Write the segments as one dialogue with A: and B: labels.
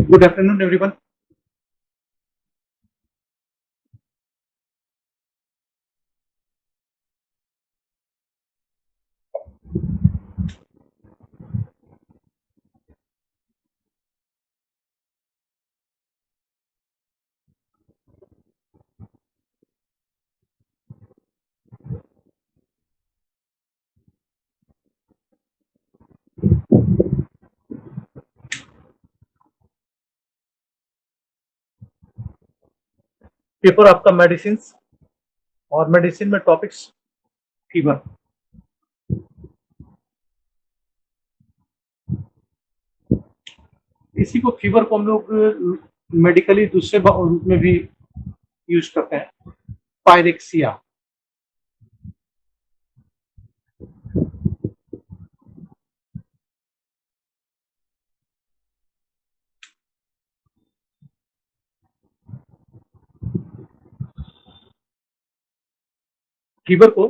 A: Good afternoon, everyone. Paper आपका medicine और medicine में टॉपिक्स फीवर। इसी को फीवर को हम लोग मेडिकली दूसरे रूप में भी यूज करते हैं, पायरेक्सिया। फीवर को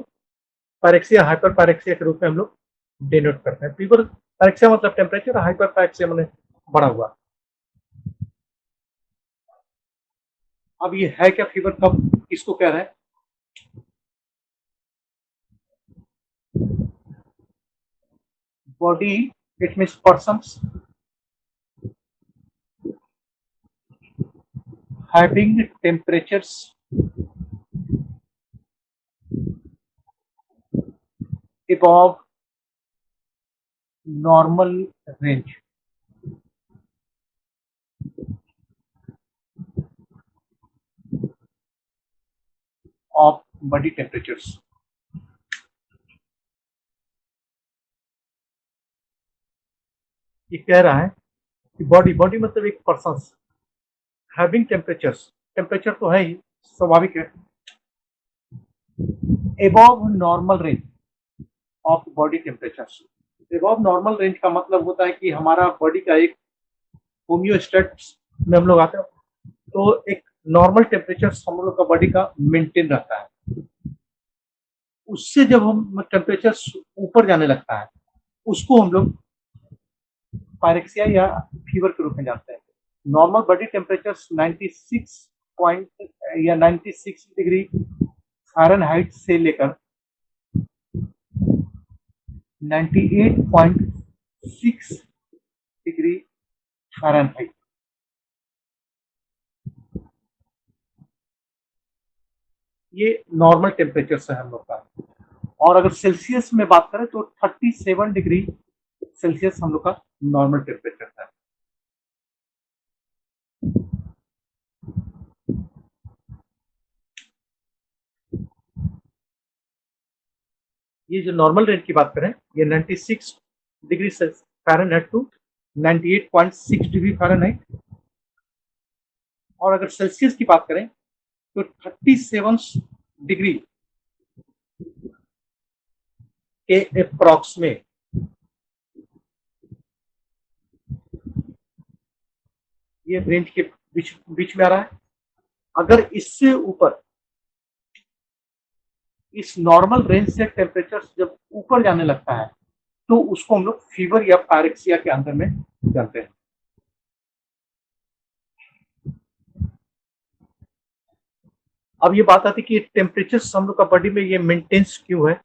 A: पायरेक्सिया, हाइपर पायरेक्सिया के रूप में हम लोग डिनोट करते हैं। फीवर, पायरेक्सिया मतलब टेम्परेचर, हाइपर पायरेक्सिया मतलब बढ़ा हुआ। अब ये है क्या फीवर, कब किसको कह रहे हैं? Body, it means persons having temperatures above normal range of body temperatures. ये कह रहा है कि बॉडी मतलब एक पर्सन्स हैविंग टेम्परेचर्स, टेम्परेचर तो है ही, स्वाभाविक है, above normal range of body temperatures. Above normal range का मतलब होता है कि हमारा बॉडी का एक होम्योस्टेट में हम लोग आते हैं, तो एक नॉर्मल टेम्परेचर हम लोग का बॉडी का मेंटेन रहता है। उससे जब हम टेम्परेचर ऊपर जाने लगता है, उसको हम लोग पायरेक्सिया या फीवर के रूप में जानते हैं। Normal body temperature 96 degree Fahrenheit से लेकर 98.6 डिग्री फ़ारेनहाइट, ये नॉर्मल टेम्परेचर है हम लोग का। और अगर सेल्सियस में बात करें तो 37 डिग्री सेल्सियस हम लोग का नॉर्मल टेम्परेचर है। ये जो नॉर्मल रेंज की बात करें, ये 96 degree Fahrenheit to 98.6 degree Fahrenheit. और अगर सेल्सियस की बात करें तो 37 डिग्री के अप्रॉक्स में ये रेंज के बीच में आ रहा है। अगर इससे ऊपर, इस नॉर्मल रेंज से टेम्परेचर जब ऊपर जाने लगता है, तो उसको हम लोग फीवर या पायरेक्सिया के अंदर में जानते हैं। अब ये बात आती है कि टेम्परेचर हम लोग का बॉडी में ये मेंटेन्स क्यों है,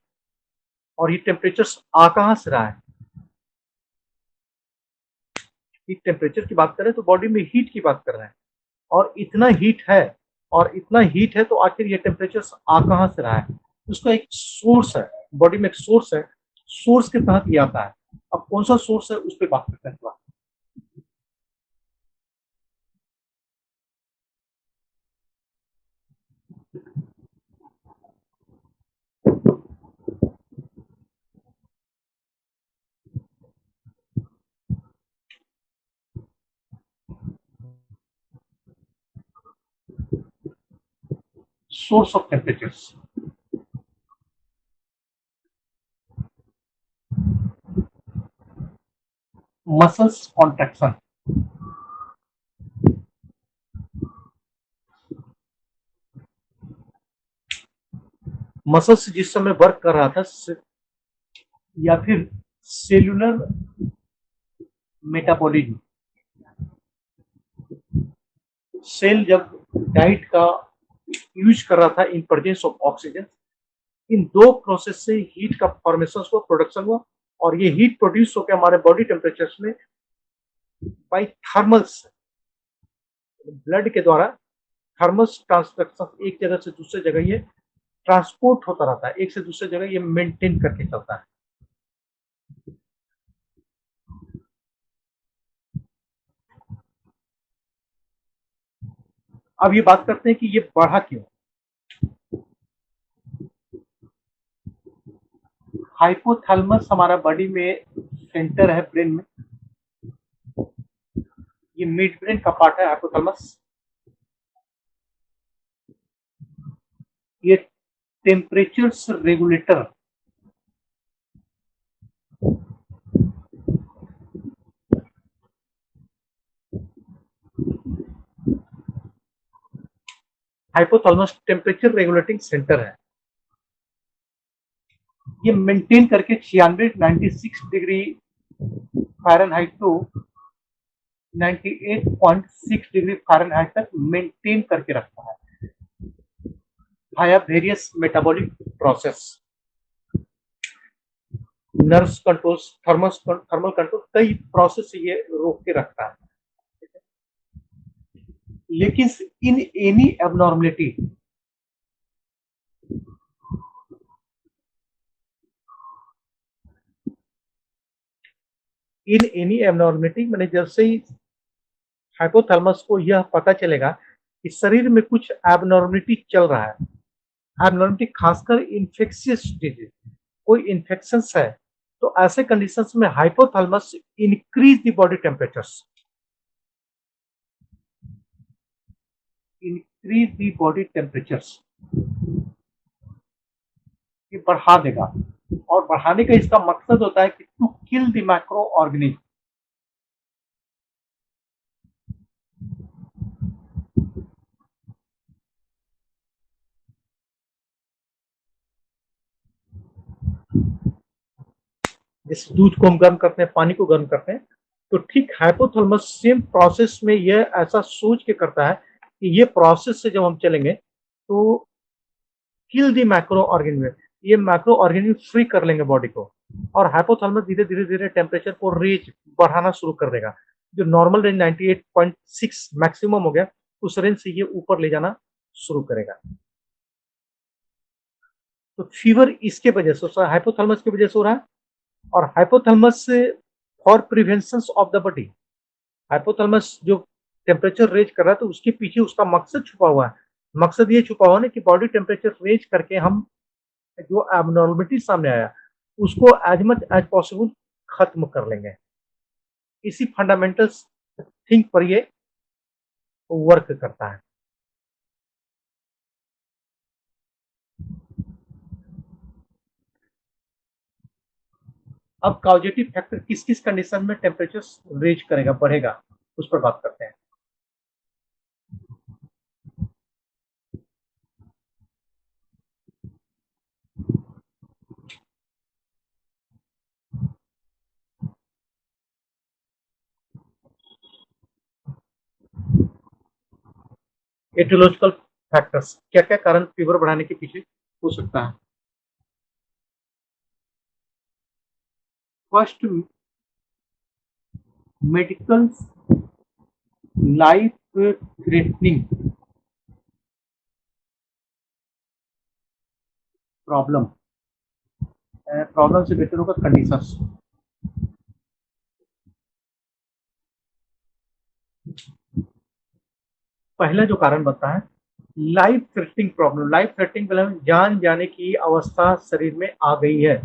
A: और ये टेम्परेचर आ कहां से रहा है। हीट टेम्परेचर की बात करें तो बॉडी में हीट की बात कर रहे हैं, और इतना हीट है तो आखिर ये टेम्परेचर आ कहां से रहा है। उसका एक सोर्स है, बॉडी में एक सोर्स है, सोर्स के तहत ये आता है। अब कौन सा सोर्स है उस पर बात करते हैं थोड़ा। Source of temperatures, muscles contraction. Muscles जिस समय वर्क कर रहा था, या फिर सेलुलर मेटाबॉलिज्म, सेल जब डाइट का यूज कर रहा था इन प्रेजेंस ऑफ ऑक्सीजन, इन दो प्रोसेस से हीट का फॉर्मेशन हुआ, प्रोडक्शन हुआ, और ये हीट प्रोड्यूस होकर हमारे बॉडी टेम्परेचर में बाई थर्मल्स, ब्लड के द्वारा थर्मल्स ट्रांसडक्शन, एक जगह से दूसरे जगह ये ट्रांसपोर्ट होता रहता है, एक से दूसरे जगह ये मेंटेन करके चलता है। अब ये बात करते हैं कि ये बढ़ा क्यों। हाइपोथैलेमस हमारा बॉडी में सेंटर है ब्रेन में, ये मिड ब्रेन का पार्ट है हाइपोथैलेमस। ये temperature regulator, hypothalamus temperature regulating centre है। ये मेंटेन करके 96 degree Fahrenheit to 98.6 degree Fahrenheit तक मेंटेन करके रखता है via various metabolic process, nerves control, thermal control, कई प्रोसेस ये रोक के रखता है। लेकिन in any abnormality, in any abnormality मैंने जब से ही हाइपोथैलेमस को यह पता चलेगा कि शरीर में कुछ एबनॉर्मलिटी चल रहा है, एबनॉर्मलिटी खासकर इन्फेक्शियस डिजीज, कोई इन्फेक्शन है, तो ऐसे कंडीशंस में hypothalamus increase the body temperatures, increase the body temperatures, ये बढ़ा देगा। और बढ़ाने का इसका मकसद होता है कि to kill the microorganism. जैसे दूध को हम गर्म करते हैं, पानी को गर्म करते हैं, तो ठीक हाइपोथैलेमस सेम प्रोसेस में यह ऐसा सोच के करता है कि ये प्रोसेस से जब हम चलेंगे तो किल दी माइक्रो ऑर्गेनिज्म, ये माइक्रो ऑर्गेनिज्म फ्री कर लेंगे बॉडी को, और हाइपोथैलेमस धीरे धीरे धीरे टेम्परेचर को रेंज बढ़ाना शुरू कर देगा। जो नॉर्मल रेंज 98.6 मैक्सिमम हो गया, उस रेंज से ये ऊपर ले जाना शुरू करेगा। तो फीवर इसके वजह से, हाइपोथैलेमस की वजह से हो रहा है। और हाइपोथैलेमस से for prevention of the body, hypothalamus जो टेम्परेचर रेंज कर रहा है तो उसके पीछे उसका मकसद छुपा हुआ है। मकसद ये छुपा हुआ है कि बॉडी टेम्परेचर रेंज करके हम जो एबनॉर्मलिटी सामने आया उसको एज मच एज पॉसिबल खत्म कर लेंगे। इसी फंडामेंटल्स थिंक पर ये वर्क करता है। अब कॉजेटिव फैक्टर किस किस कंडीशन में टेम्परेचर रेंज करेगा, बढ़ेगा, उस पर बात करते हैं। एटियोलॉजिकल फैक्टर्स, क्या क्या कारण फीवर बढ़ाने के पीछे हो सकता है। First, medical life threatening problem, problem से बेहतर होगा कंडीशंस। पहला जो कारण बनता है life threatening problem, life threatening मतलब जान जाने की अवस्था शरीर में आ गई है,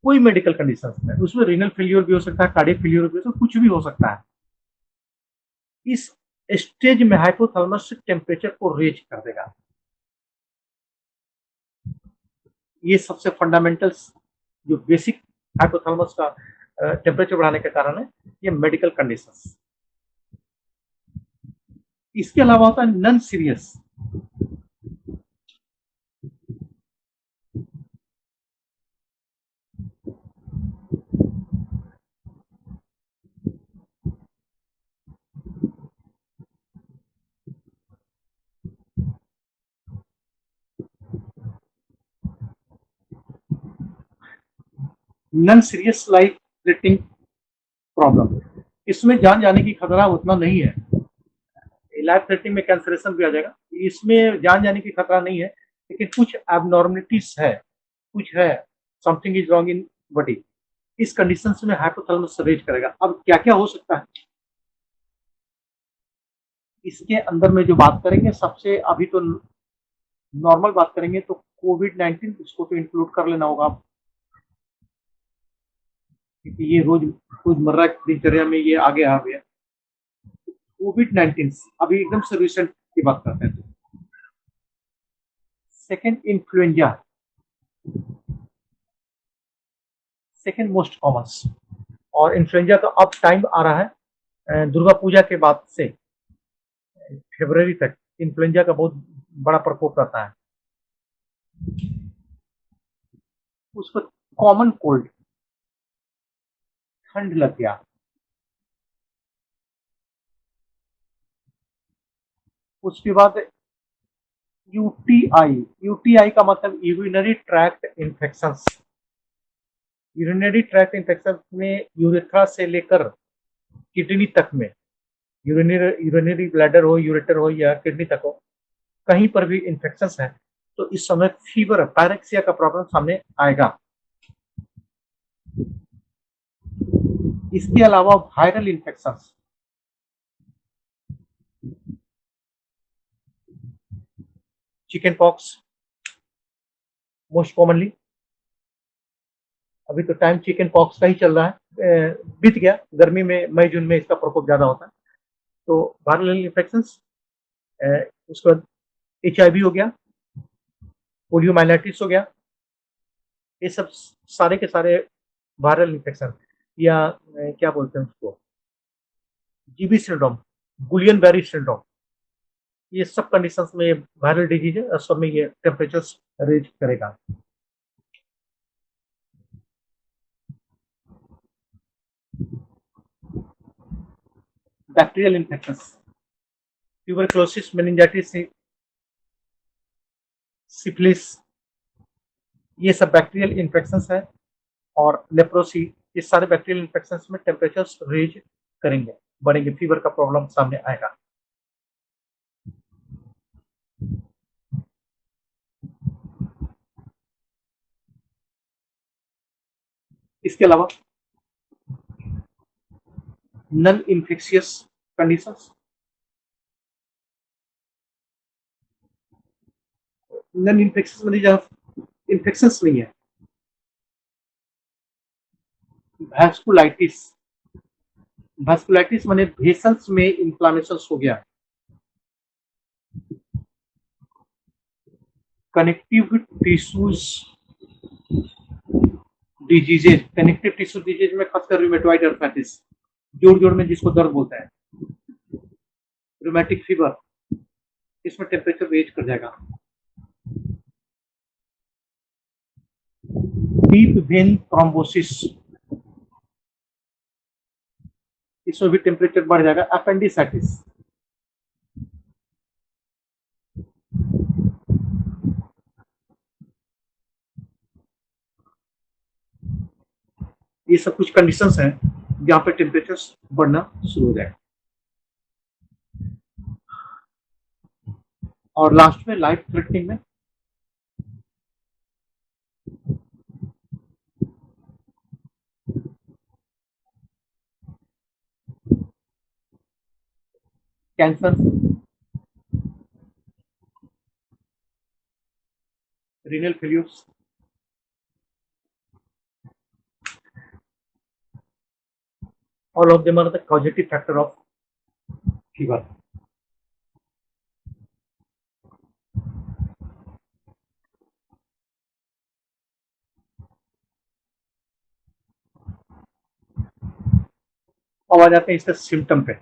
A: कोई मेडिकल कंडीशन है, उसमें रीनल फेलियर भी हो सकता है, कार्डियक फेलियर भी हो सकता है, कुछ भी हो सकता है। इस स्टेज में हाइपोथैलेमस टेम्परेचर को रेज कर देगा। ये सबसे फंडामेंटल्स जो बेसिक हाइपोथैलेमस का टेम्परेचर बढ़ाने का कारण है, ये मेडिकल कंडीशंस। इसके अलावा होता है non serious, non serious life threatening problem, इसमें जान जाने की खतरा उतना नहीं है। लाइफ थ्रेटनिंग में कैंसरेशन भी आ जाएगा, इसमें जान जाने की खतरा नहीं है, लेकिन कुछ एबनॉर्मलिटीज है, कुछ है, something is wrong in body. इस कंडीशन में हाइपोथैलेमस रेज करेगा। अब क्या क्या हो सकता है इसके अंदर में जो बात करेंगे, सबसे अभी तो नॉर्मल बात करेंगे तो कोविड-19 इसको तो इंक्लूड कर लेना होगा, क्योंकि ये रोजमर्रा की दिनचर्या में ये आगे आ गया। कोविड-19 अभी एकदम से रिसेंट की बात करते हैं। Second influenza, second most common. और इन्फ्लुएंजा का अब टाइम आ रहा है दुर्गा पूजा के बाद से फरवरी तक इन्फ्लुएंजा का बहुत बड़ा प्रकोप रहता है। उसको कॉमन कोल्ड, ठंड लग गया, उसके बाद यूटीआई। यूटीआई का मतलब urinary tract infection. Urinary tract infection में यूरेथ्रा से लेकर किडनी तक में, यूरिनरी ब्लैडर हो, यूरेटर हो या किडनी तक हो, कहीं पर भी इन्फेक्शन है तो इस समय फीवर, पैरेक्सिया का प्रॉब्लम सामने आएगा। इसके अलावा viral infection, chicken pox most commonly. अभी तो टाइम चिकन पॉक्स का ही चल रहा है, बीत गया, गर्मी में मई जून में इसका प्रकोप ज्यादा होता है। तो वायरल इन्फेक्शन, उसके बाद HIV हो गया, पोलियोमाइलाइटिस हो गया, ये सब सारे के सारे वायरल इन्फेक्शन, या क्या बोलते हैं उसको, जीबी सिंड्रोम, गुलियन बेरी सिंड्रोम, ये सब कंडीशंस में वायरल डिजीज है और सब में ये टेम्परेचर रेज करेगा। Bacterial infection, tuberculosis, meningitis, syphilis, ये सब बैक्टीरियल इन्फेक्शन है। और लेप्रोसी, ये सारे बैक्टीरियल इन्फेक्शन में टेम्परेचर रेज करेंगे, बढ़ेंगे, फीवर का प्रॉब्लम सामने आएगा। इसके अलावा non infectious conditions, non infectious मतलब जहां इन्फेक्शन नहीं है, वैस्कुलाइटिस, वैस्कुलाइटिस माने वेसल्स में इंफ्लेमेशन हो गया, connective tissues diseases, connective tissue disease में खासकर रूमेटॉइड अर्थराइटिस, जोड़ जोड़ में जिसको दर्द बोलते हैं, रूमेटिक फीवर, इसमें टेम्परेचर रेज कर जाएगा। डीप वेन थ्रोम्बोसिस, इसमें भी टेम्परेचर बढ़ जाएगा। अपेंडिसाइटिस, ये सब कुछ कंडीशंस हैं जहां पे टेम्परेचर बढ़ना शुरू हो जाएगा। और लास्ट में लाइफ थ्रेटनिंग में cancer, renal failures, all of them are the causative factor of fever. अब आ जाते हैं इसके सिम्टम पे।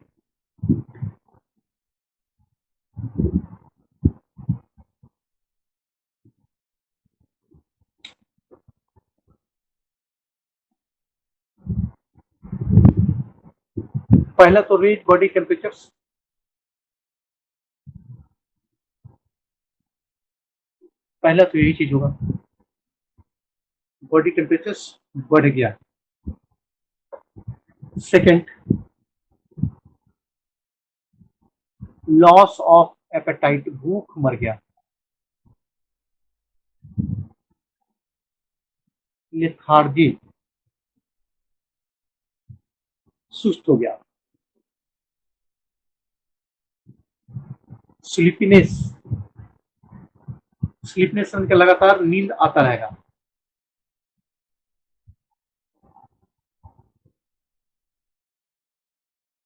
A: पहला तो रेज बॉडी टेम्परेचर, पहला तो यही चीज होगा, बॉडी टेम्परेचर बढ़ गया। सेकंड, लॉस ऑफ एपेटाइट, भूख मर गया। लेथार्जी, सुस्त हो गया। स्लीपीनेस, स्लीपनेस के लगातार नींद आता रहेगा।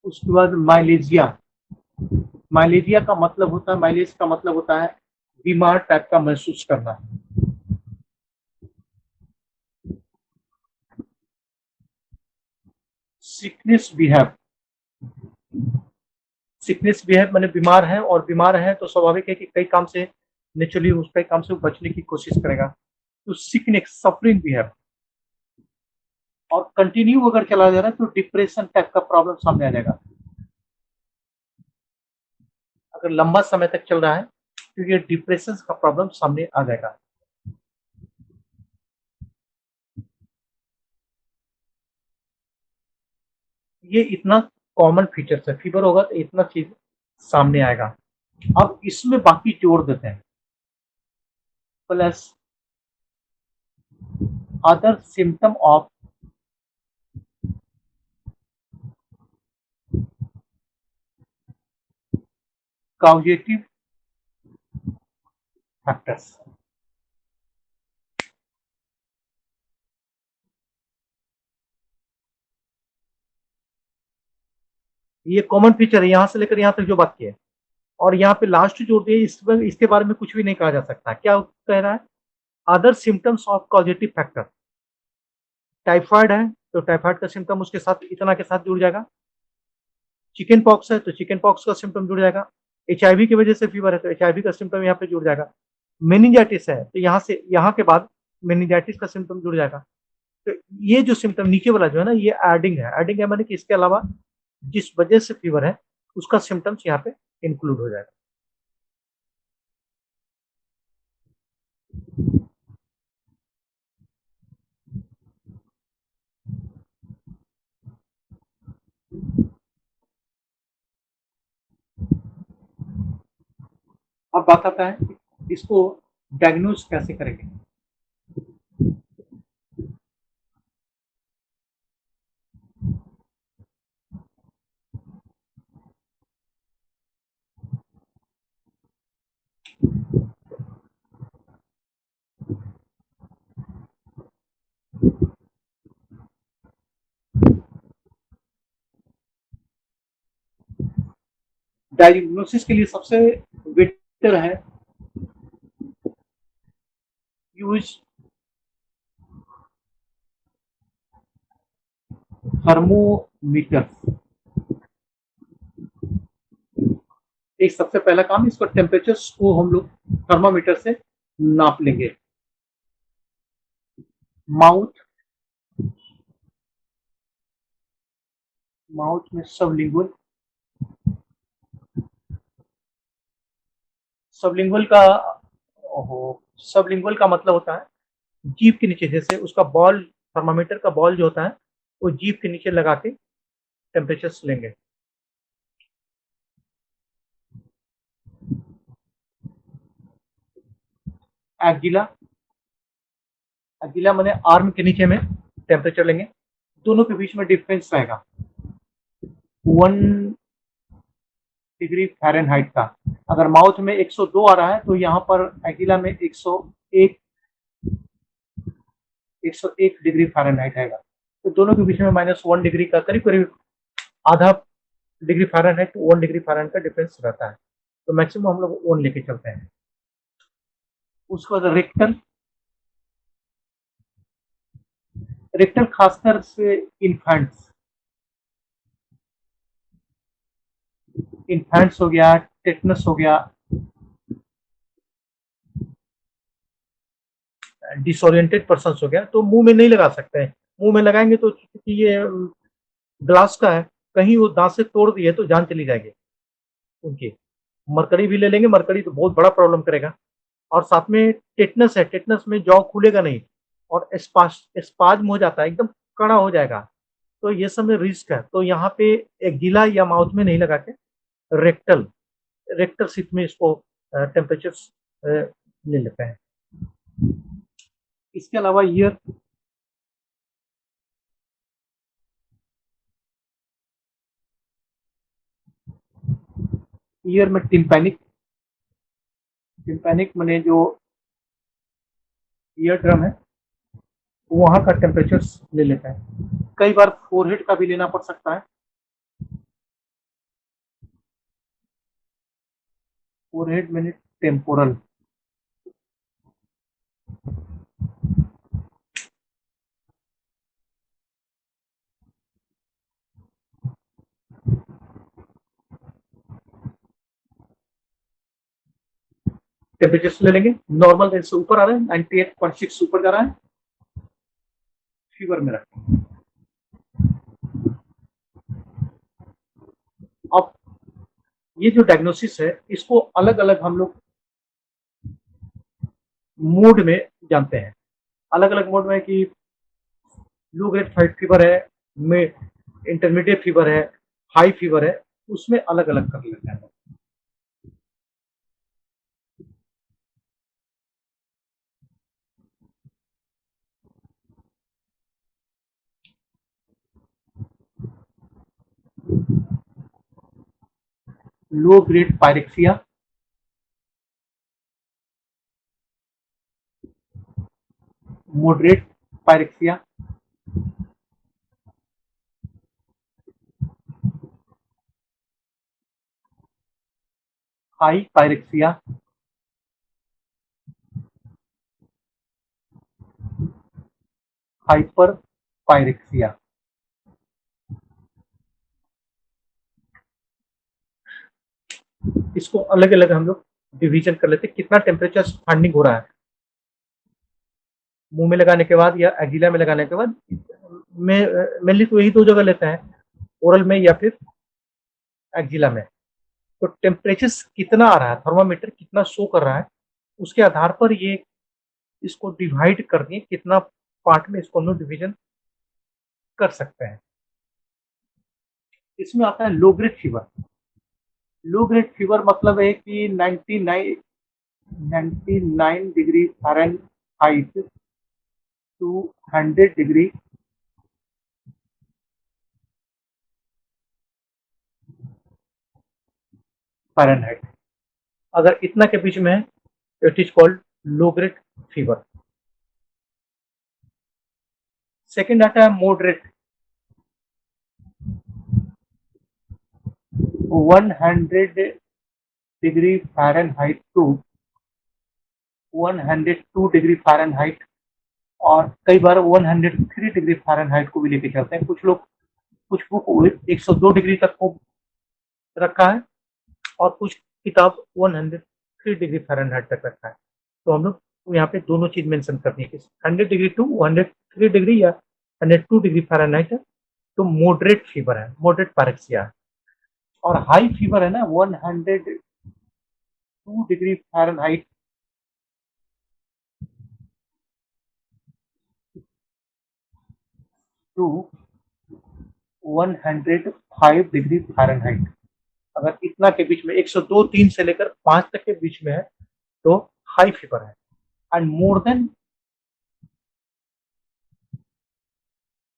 A: उसके बाद माइलेजिया, माइलेजिया का मतलब होता है, माइलेज का मतलब होता है बीमार टाइप का महसूस करना। सिकनेस बिहेव, सिकनेस बिहेव मैंने बीमार है, और बीमार है तो स्वाभाविक है कि कई काम से नेचुरली उस कई काम से बचने की कोशिश करेगा। तो सिकनेस, सफरिंग बिहेव। और कंटिन्यू अगर चला जा रहा है तो डिप्रेशन टाइप का प्रॉब्लम सामने आ जाएगा। अगर लंबा समय तक चल रहा है तो ये डिप्रेशन का प्रॉब्लम सामने आ जाएगा। ये इतना कॉमन फीचर्स है, फीवर होगा तो इतना चीज सामने आएगा। अब इसमें बाकी जोड़ देते हैं, plus other symptom of causative factors. ये कॉमन फीचर है, यहां से लेकर यहां तक जो बात की है। और यहाँ पे लास्ट जोड़ दिए, इसके बारे में कुछ भी नहीं कहा जा सकता। क्या कह रहा है? Other symptoms of causative factor. Typhoid है तो टाइफाइड का सिम्टम उसके साथ इतना के साथ जुड़ जाएगा। चिकन पॉक्स है तो चिकन पॉक्स का सिम्टम जुड़ जाएगा। एचआईवी की वजह से फीवर है तो एचआईवी का सिम्टम यहाँ पे जुड़ जाएगा। मेनिंजाइटिस है तो यहाँ से यहाँ के बाद मेनिंजाइटिस का सिम्टम जुड़ जाएगा। तो ये जो सिम्टम नीचे वाला जो है ना, ये एडिंग है। एडिंग है माने कि इसके अलावा जिस वजह से फीवर है उसका सिम्टम्स यहाँ पे इंक्लूड हो जाएगा। अब बात आता है इसको डायग्नोज कैसे करेंगे। डायग्नोसिस के लिए सबसे बेटर है यूज थर्मोमीटर। एक सबसे पहला काम, इसको टेम्परेचर को हम लोग थर्मामीटर से नाप लेंगे। माउथ, माउथ में सबलिंगुअल, सबलिंगुअल का सबलिंगुअल का मतलब होता है जीभ के नीचे, जैसे उसका बॉल, थर्मामीटर का बॉल जो होता है वो जीभ के नीचे लगा के टेम्परेचर लेंगे। एक्जिला, एक्जिला मैंने आर्म के नीचे में टेम्परेचर लेंगे। दोनों के बीच में डिफरेंस रहेगा 1 डिग्री फ़ारेनहाइट का। अगर माउथ में 102 आ रहा है तो यहाँ पर एक्जिला में 101, 101 डिग्री फ़ारेनहाइट आएगा। तो दोनों के बीच में -1 डिग्री का करीब करीब आधा degree Fahrenheit to 1 degree Fahrenheit का डिफरेंस रहता है। तो मैक्सिमम हम लोग 1 लेके चलते हैं। उसके बाद रेक्टल, रेक्टल खासकर से इन्फेंट्स हो गया, टेटनस हो गया, डिसोरिएंटेड पर्सन हो गया, तो मुंह में नहीं लगा सकते हैं। मुंह में लगाएंगे तो क्योंकि ये ग्लास का है, कहीं वो दांत से तोड़ दिए तो जान चली जाएगी उनकी। मरकड़ी भी ले लेंगे, मरकड़ी तो बहुत बड़ा प्रॉब्लम करेगा। और साथ में टेटनस है, टेटनस में जॉ खुलेगा नहीं, और स्पाज्म हो जाता है, एकदम कड़ा हो जाएगा, तो ये सब में रिस्क है। तो यहाँ पे एक गीला या माउथ में नहीं लगा के रेक्टल रेक्टल सीट में इसको टेम्परेचर ले लेते हैं। इसके अलावा ईयर में टिम्पैनिक मैंने जो ईयर ड्रम है वहाँ का टेम्परेचर ले लेते हैं। कई बार फोरहेड का भी लेना पड़ सकता है। फोरहेड मैंने टेम्पोरल, टेम्परेचर ले लेंगे। नॉर्मल रेंज से ऊपर आ रहा है, 98.6 ऊपर जा रहा है, फीवर में रखें। अब ये जो डायग्नोसिस है इसको अलग अलग हम लोग मोड में जानते हैं। अलग अलग मोड में कि लो ग्रेड फीवर है, में इंटरमीडिएट फीवर है, हाई फीवर है, उसमें अलग अलग कर लेते हैं। Low grade pyrexia, moderate pyrexia, high pyrexia, hyper pyrexia. इसको अलग अलग हम लोग डिवीजन कर लेते हैं, कितना टेम्परेचर स्टैंडिंग हो रहा है मुंह में लगाने के बाद या एक्जिला में लगाने के बाद। मेनली तो यही दो जगह लेते हैं, ओरल में या फिर एक्जिला में। तो टेम्परेचर कितना आ रहा है, थर्मामीटर कितना शो कर रहा है, उसके आधार पर ये इसको डिवाइड कर दिए, कितना पार्ट में इसको हम लोग डिवीजन कर सकते हैं। इसमें आता है low grade fever. Low grade fever मतलब है कि 99 degree Fahrenheit to 100 degree Fahrenheit, अगर इतना के बीच में है it is called low grade fever. Second आता है moderate, 100 degree Fahrenheit to 102 degree Fahrenheit, और कई बार 103 डिग्री फ़ारेनहाइट को भी लेके चलते हैं। कुछ लोग कुछ बुक 102 डिग्री तक को रखा है और कुछ किताब 103 डिग्री फ़ारेनहाइट तक रखा है। तो हम लोग यहाँ पे दोनों चीज मेंशन करनी है कि 100 डिग्री टू 103 डिग्री या 102 डिग्री फ़ारेनहाइट है तो मॉडरेट फीवर है, मॉडरेट पायरेक्सिया है। और हाई फीवर है ना 102 degree Fahrenheit to 105 degree Fahrenheit, अगर इतना के बीच में 102-3 से लेकर 5 तक के बीच में है तो हाई फीवर है। And more than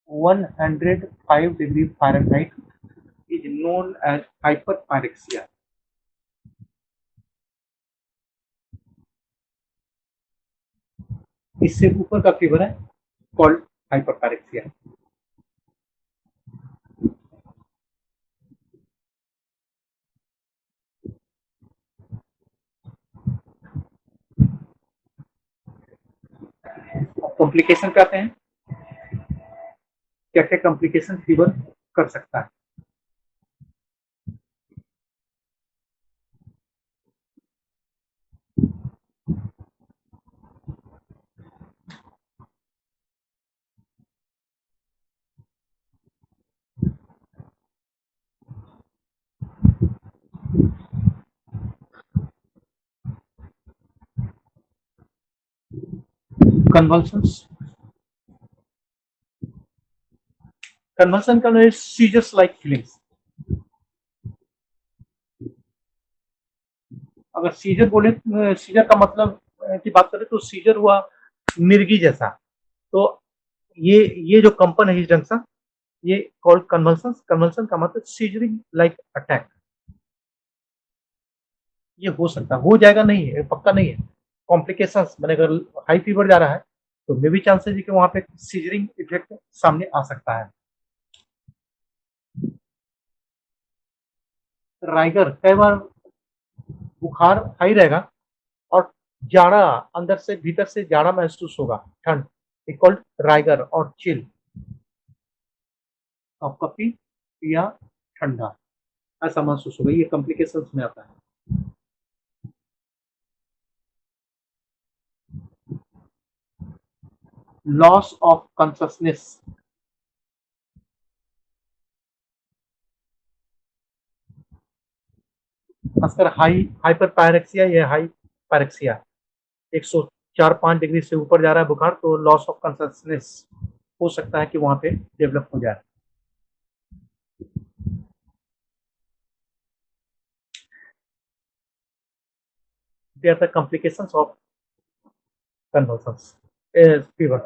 A: 105 degree Fahrenheit is known as hyperpyrexia. इससे ऊपर का फीवर है कॉल्ड हाइपर पायरेक्सिया। कॉम्प्लिकेशन पे आते हैं, क्या क्या कॉम्प्लिकेशन फीवर कर सकता है। कन्वल्सन्स, कन्वर्सन का सीजर्स लाइक फीलिंग्स। अगर सीजर बोले, सीजर का मतलब की बात करें तो सीजर हुआ मिर्गी जैसा। तो ये जो कंपन है इस जंक्शन, ये कॉल्ड कन्वर्सन। कन्वर्सन का मतलब सीजरिंग लाइक अटैक। ये हो सकता है, हो जाएगा नहीं है, पक्का नहीं है। कॉम्प्लिकेशंस मैंने अगर हाई फीवर जा रहा है तो मे भी चांसेस है कि वहां पे सीजरिंग इफेक्ट सामने आ सकता है। राइगर कई बार बुखार हाई रहेगा और जाड़ा, अंदर से भीतर से जाड़ा महसूस होगा, ठंड, इक्वल राइगर और चिल, कपकपी या ठंडा ऐसा महसूस होगा। ये कॉम्प्लिकेशंस में आता है। लॉस ऑफ कॉन्शसनेस, खासकर हाइपर पायरेक्सिया या हाई पायरेक्सिया, 104-5 डिग्री से ऊपर जा रहा है बुखार तो लॉस ऑफ कॉन्शसनेस हो सकता है कि वहां पे डेवलप हो जाए। They are the complications of conversions fever.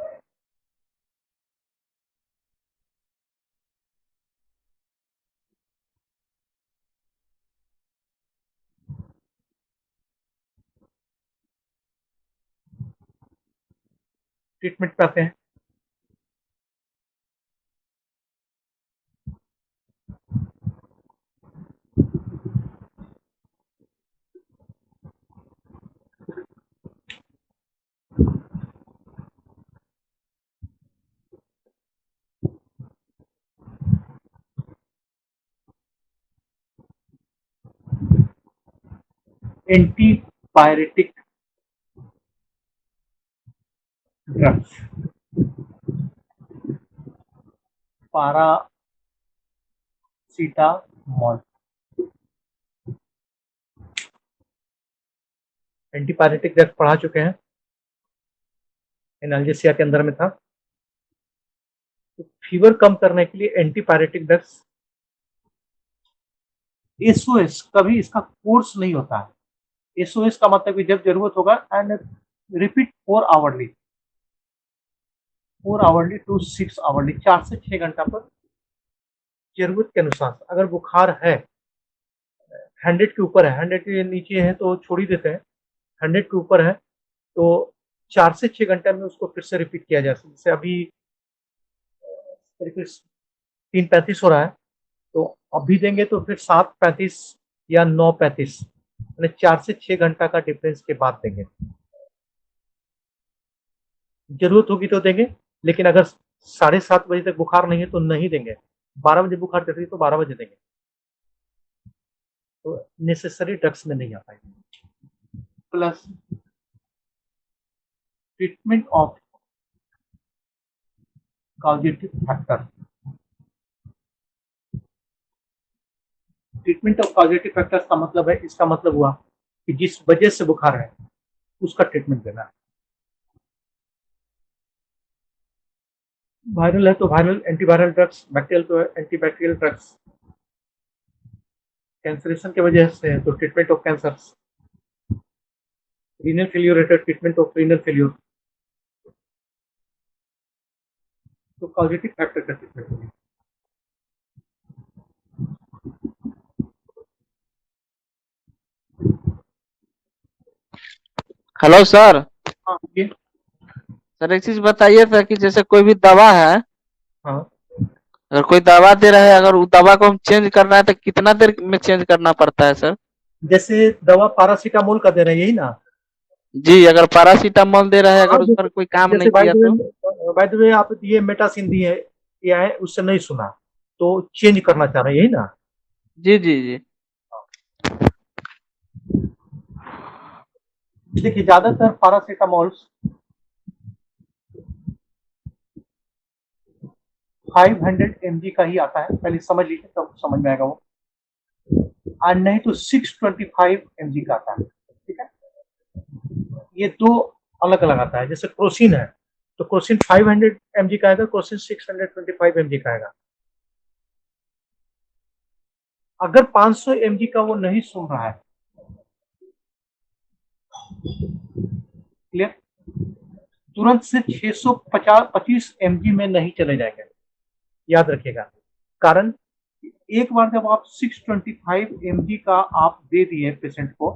A: Treatment पे आते हैं। Antipyretic drugs, paracetamol. Antipyretic drugs पढ़ा चुके हैं, एनाल्जेसिया के अंदर में था। तो फीवर कम करने के लिए एंटीपायरेटिक ड्रग्स, एसओएस कभी इसका कोर्स नहीं होता है। एसओएस का मतलब कि जब जरूरत होगा and repeat 4 hourly to 6 hourly, 4 से 6 घंटा पर जरूरत के अनुसार। अगर बुखार है 100 के ऊपर है, 100 के नीचे है तो छोड़ ही देते हैं, 100 के ऊपर है तो 4 से 6 घंटे में उसको फिर से रिपीट किया जा सकता है। जैसे अभी 3:35 हो रहा है तो अभी देंगे तो फिर 7:35 या 9:35, यानी 4 से 6 घंटा का डिफरेंस के बाद देंगे। जरूरत होगी तो देंगे, लेकिन अगर 7:30 बजे तक बुखार नहीं है तो नहीं देंगे। 12 बजे बुखार चल रही है तो 12 बजे देंगे, तो नेसेसरी ड्रग्स में नहीं आ पाएंगे। Plus treatment of causative factor. Treatment of causative factors का मतलब है, इसका मतलब हुआ कि जिस वजह से बुखार है उसका ट्रीटमेंट देना है। वायरल है तो वायरल एंटीवायरल ड्रग्स, बैक्टीरियल तो एंटीबैक्टीरियल ड्रग्स, कैंसरेशन की वजह से है तो treatment of cancer, renal failure है तो ट्रीटमेंट ऑफ रीनल फेल्योर, तो कॉजेटिव फैक्टर का ट्रीटमेंट होगा।
B: Hello sir.
A: हाँ ये,
B: सर एक चीज बताइए सर कि जैसे कोई भी दवा है,
A: हाँ
B: अगर कोई दवा दे रहा है, अगर उस दवा को हम चेंज करना है तो कितना देर में चेंज करना पड़ता है सर?
A: जैसे दवा पैरासीटामोल का दे रहे हैं यही ना।
B: जी, अगर पैरासीटामोल दे रहा है,
A: हाँ
B: अगर उस पर कोई काम
A: जैसे
B: नहीं किया तो?
A: बाय द वे आप ये मेटासिन दिए किया है उससे नहीं सुना तो चेंज करना चाह रहे हैं यही ना।
B: जी जी जी।
A: देखिए ज्यादातर पैरासीटामोल 500 mg का ही आता है, पहले समझ लीजिए तब समझ में आएगा वो। और नहीं तो 625 mg का आता है, ठीक है। ये दो अलग अलग आता है। जैसे क्रोसिन है तो क्रोसिन 500 mg का आएगा, क्रोसिन 625 mg का आएगा। अगर 500 mg का वो नहीं सुन रहा है, क्लियर, तुरंत से 625 mg में नहीं चले जाएंगे, याद रखिएगा। कारण एक बार जब आप 625 mg का आप दे दिए पेशेंट को,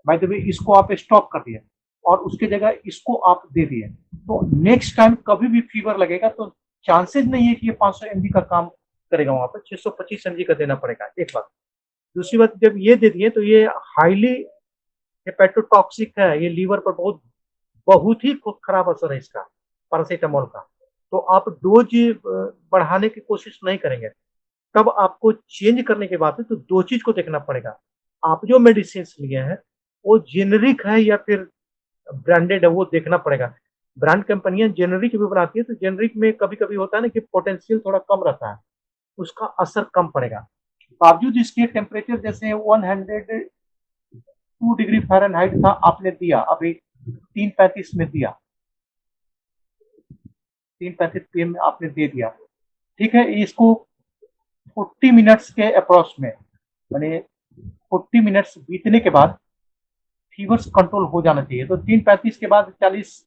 A: बाय द वे इसको आप स्टॉप कर दिए और उसके जगह इसको आप दे दिए, तो नेक्स्ट टाइम कभी भी फीवर लगेगा तो चांसेस नहीं है कि ये 500 mg का काम करेगा, वहां पर 625 mg का देना पड़ेगा, एक बात। दूसरी बात, जब ये दे दिए तो ये हाईली हेपेटोटॉक्सिक है, ये लीवर पर बहुत बहुत ही खराब असर है इसका, पैरासीटामोल का। तो आप डोज बढ़ाने की कोशिश नहीं करेंगे, तब आपको चेंज करने के बाद तो दो चीज को देखना पड़ेगा। आप जो मेडिसिन लिए हैं वो जेनरिक है या फिर ब्रांडेड है, वो देखना पड़ेगा। ब्रांड कंपनियां जेनरिक भी बनाती है, तो जेनरिक में कभी कभी होता है ना कि पोटेंशियल थोड़ा कम रहता है, उसका असर कम पड़ेगा। बावजूद इसके टेम्परेचर जैसे 102 डिग्री फ़ारेनहाइट था, आपने दिया अभी 3:35 में दिया, 3:35 PM में आपने दे दिया, ठीक है। इसको 40 मिनट्स के अप्रोक्स में, यानी 40 मिनट्स बीतने के बाद फीवर कंट्रोल हो जाना चाहिए। तो 3:35 के बाद 40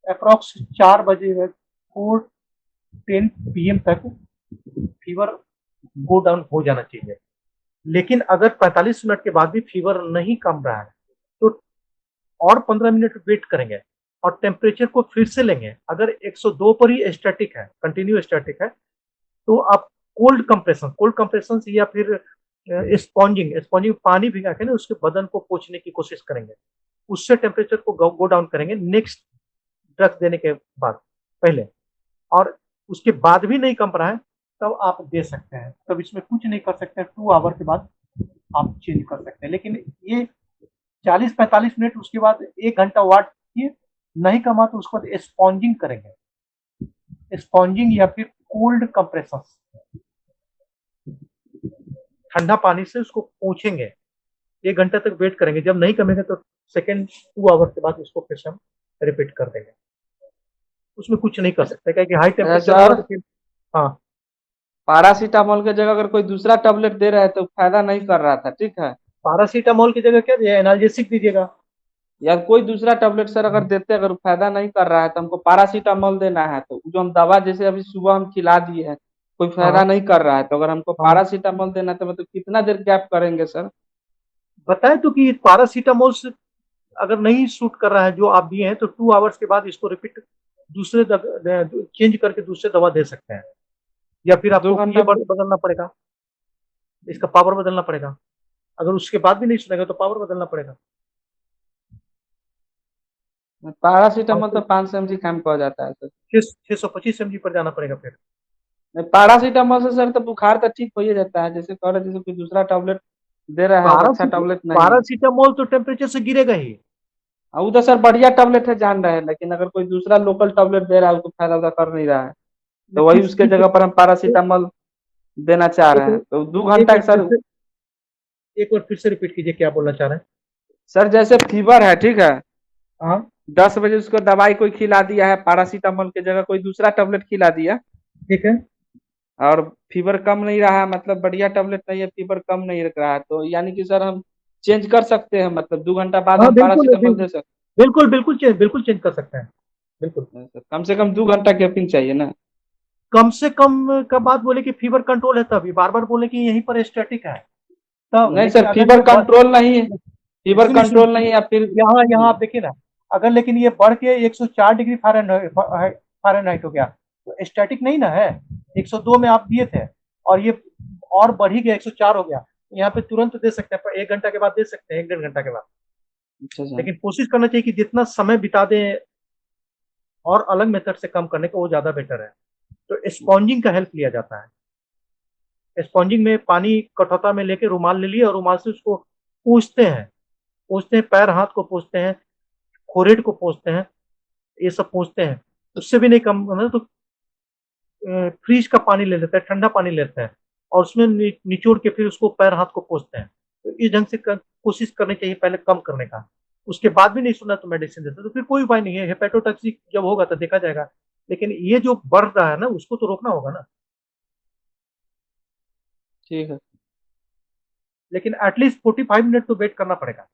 A: अप्रोक्स 4 बजे 4:10 PM तक फीवर गो डाउन हो जाना चाहिए। लेकिन अगर 45 मिनट के बाद भी फीवर नहीं कम रहा है तो और 15 मिनट वेट करेंगे और टेम्परेचर को फिर से लेंगे। अगर 102 पर ही स्टैटिक है, कंटिन्यू स्टैटिक है, तो आप कोल्ड कंप्रेशन या फिर स्पॉन्जिंग पानी भिगा के ना उसके बदन को पोंछने की कोशिश करेंगे, उससे टेम्परेचर को गो डाउन करेंगे नेक्स्ट ड्रग देने के बाद पहले। और उसके बाद भी नहीं कम रहा है तब आप दे सकते हैं, तब इसमें कुछ नहीं कर सकते, 2 आवर के बाद आप चेंज कर सकते हैं। लेकिन ये 40-45 मिनट, उसके बाद 1 घंटा वाट किए, नहीं कमा तो उसके बाद स्पॉन्जिंग करेंगे, स्पॉन्जिंग या फिर कोल्ड कंप्रेशन, ठंडा पानी से उसको पोंछेंगे, 1 घंटे तक वेट करेंगे। जब नहीं कमेगा तो सेकेंड 2 आवर के बाद उसको फिर से हम रिपीट कर देंगे। उसमें कुछ नहीं कर सकते, क्या कि हाई टेम्परेचर होगा
B: सर,
A: तो फिर। हाँ,
B: पैरासीटामोल की जगह अगर कोई दूसरा टेबलेट दे रहा है तो फायदा नहीं कर रहा था, ठीक है।
A: पैरासीटामोल की जगह क्या दिया, एनाल्जेसिक दीजिएगा।
B: या कोई दूसरा टेबलेट सर अगर देते, अगर फायदा नहीं कर रहा है तो हमको पैरासीटामोल देना है, तो जो हम दवा जैसे अभी सुबह हम खिला दिए हैं कोई फायदा
A: हाँ
B: नहीं कर रहा है, तो अगर हमको
A: हाँ,
B: पैरासीटामोल देना है तो मतलब कितना देर गैप करेंगे सर?
A: बताए तो कि पैरासीटामोल से अगर नहीं सूट कर रहा है जो आप दिए हैं तो 2 आवर्स के बाद इसको रिपीट दूसरे चेंज करके दूसरे दवा दे सकते हैं, या फिर
B: दो
A: आपको ये
B: घंटा
A: बदलना पड़ेगा, इसका पावर बदलना पड़ेगा। अगर उसके बाद भी नहीं सुनेगा तो पावर बदलना पड़ेगा।
B: पैरासीटामोल तो
A: आपको
B: 500 mg खाम को हो जाता है सर।
A: 625 mg पर जाना पड़ेगा फिर।
B: नहीं, पैरासीटामोल से सर तो बुखार तो ठीक हो ही जाता है, जैसे कह रहे जैसे कोई दूसरा टेबलेट दे रहा है वो अच्छा टेबलेट नहीं है।
A: पैरासीटामोल तो टेम्परेचर से गिरेगा ही।
B: वो तो सर बढ़िया टेबलेट है जान रहे हैं, लेकिन अगर कोई दूसरा लोकल टेबलेट दे रहा है वो तो फायदा उदा कर नहीं रहा है,
A: मैं
B: तो वही उसके जगह पर हम पैरासीटामोल देना चाह रहे हैं, तो
A: एक
B: 2 घंटा
A: बार फिर
B: सर।
A: से एक बार फिर से रिपीट कीजिए, क्या बोलना चाह रहे हैं।
B: सर जैसे फीवर है, ठीक है,
A: हाँ,
B: 10 बजे उसको दवाई कोई खिला दिया है, पैरासीटामोल की जगह कोई दूसरा टेबलेट खिला दिया,
A: ठीक है।
B: और फीवर कम नहीं रहा है, मतलब बढ़िया टेबलेट नहीं है, फीवर कम नहीं रख रहा है, तो यानी कि सर हम चेंज कर सकते हैं, मतलब 2 घंटा बाद
A: हाँ
B: हम
A: बिल्कुल
B: पैरासीटामोल दे सकते
A: बिल्कुल बिल्कुल चेंज कर सकते हैं, बिल्कुल।
B: हैं सर। कम से कम 2 घंटा गैपिंग चाहिए ना।
A: कम से कम का बात बोले कि फीवर कंट्रोल है, तभी बार बार बोले कि यहीं पर स्टैटिक है तब।
B: नहीं
A: लेकिन
B: सर,
A: अगर
B: फीवर
A: ये
B: कंट्रोल नहीं है, फीवर
A: सुनिए
B: कंट्रोल
A: सुनिए,
B: नहीं है या फिर
A: यहाँ यहाँ आप देखिए ना, अगर लेकिन ये बढ़ के 104 डिग्री फ़ारेनहाइट हो गया तो स्टैटिक नहीं ना है। 102 में आप दिए थे और ये और बढ़ ही गया, 104 हो गया, यहाँ पे तुरंत दे सकते हैं, पर 1 घंटा के बाद दे सकते हैं, 1 डेढ़ घंटा के बाद।
B: अच्छा सर।
A: लेकिन कोशिश करना चाहिए कि जितना समय बिता दें और अलग मेथड से कम करने का, वो ज्यादा बेटर है। तो स्पॉन्जिंग का हेल्प लिया जाता है। स्पॉन्जिंग में पानी कटोता में लेके रुमाल ले लिया और रुमाल से उसको पोंछते हैं, पैर हाथ को पोंछते हैं, फोrehead को पोंछते हैं, ये सब पोंछते हैं। उससे भी नहीं कम होना तो फ्रिज का पानी ले लेते हैं, ठंडा पानी लेते हैं और उसमें निचोड़ के फिर उसको पैर हाथ को पोंछते हैं। तो इस ढंग से कोशिश करनी चाहिए पहले कम करने का। उसके बाद भी नहीं सुना तो मेडिसिन देते, तो फिर कोई उपाय नहीं है। हेपेटोटॉक्सिक जब होगा तो देखा जाएगा, लेकिन ये जो बढ़ रहा है ना उसको तो रोकना होगा ना।
B: ठीक है।
A: लेकिन एटलीस्ट 45 मिनट तो वेट करना पड़ेगा।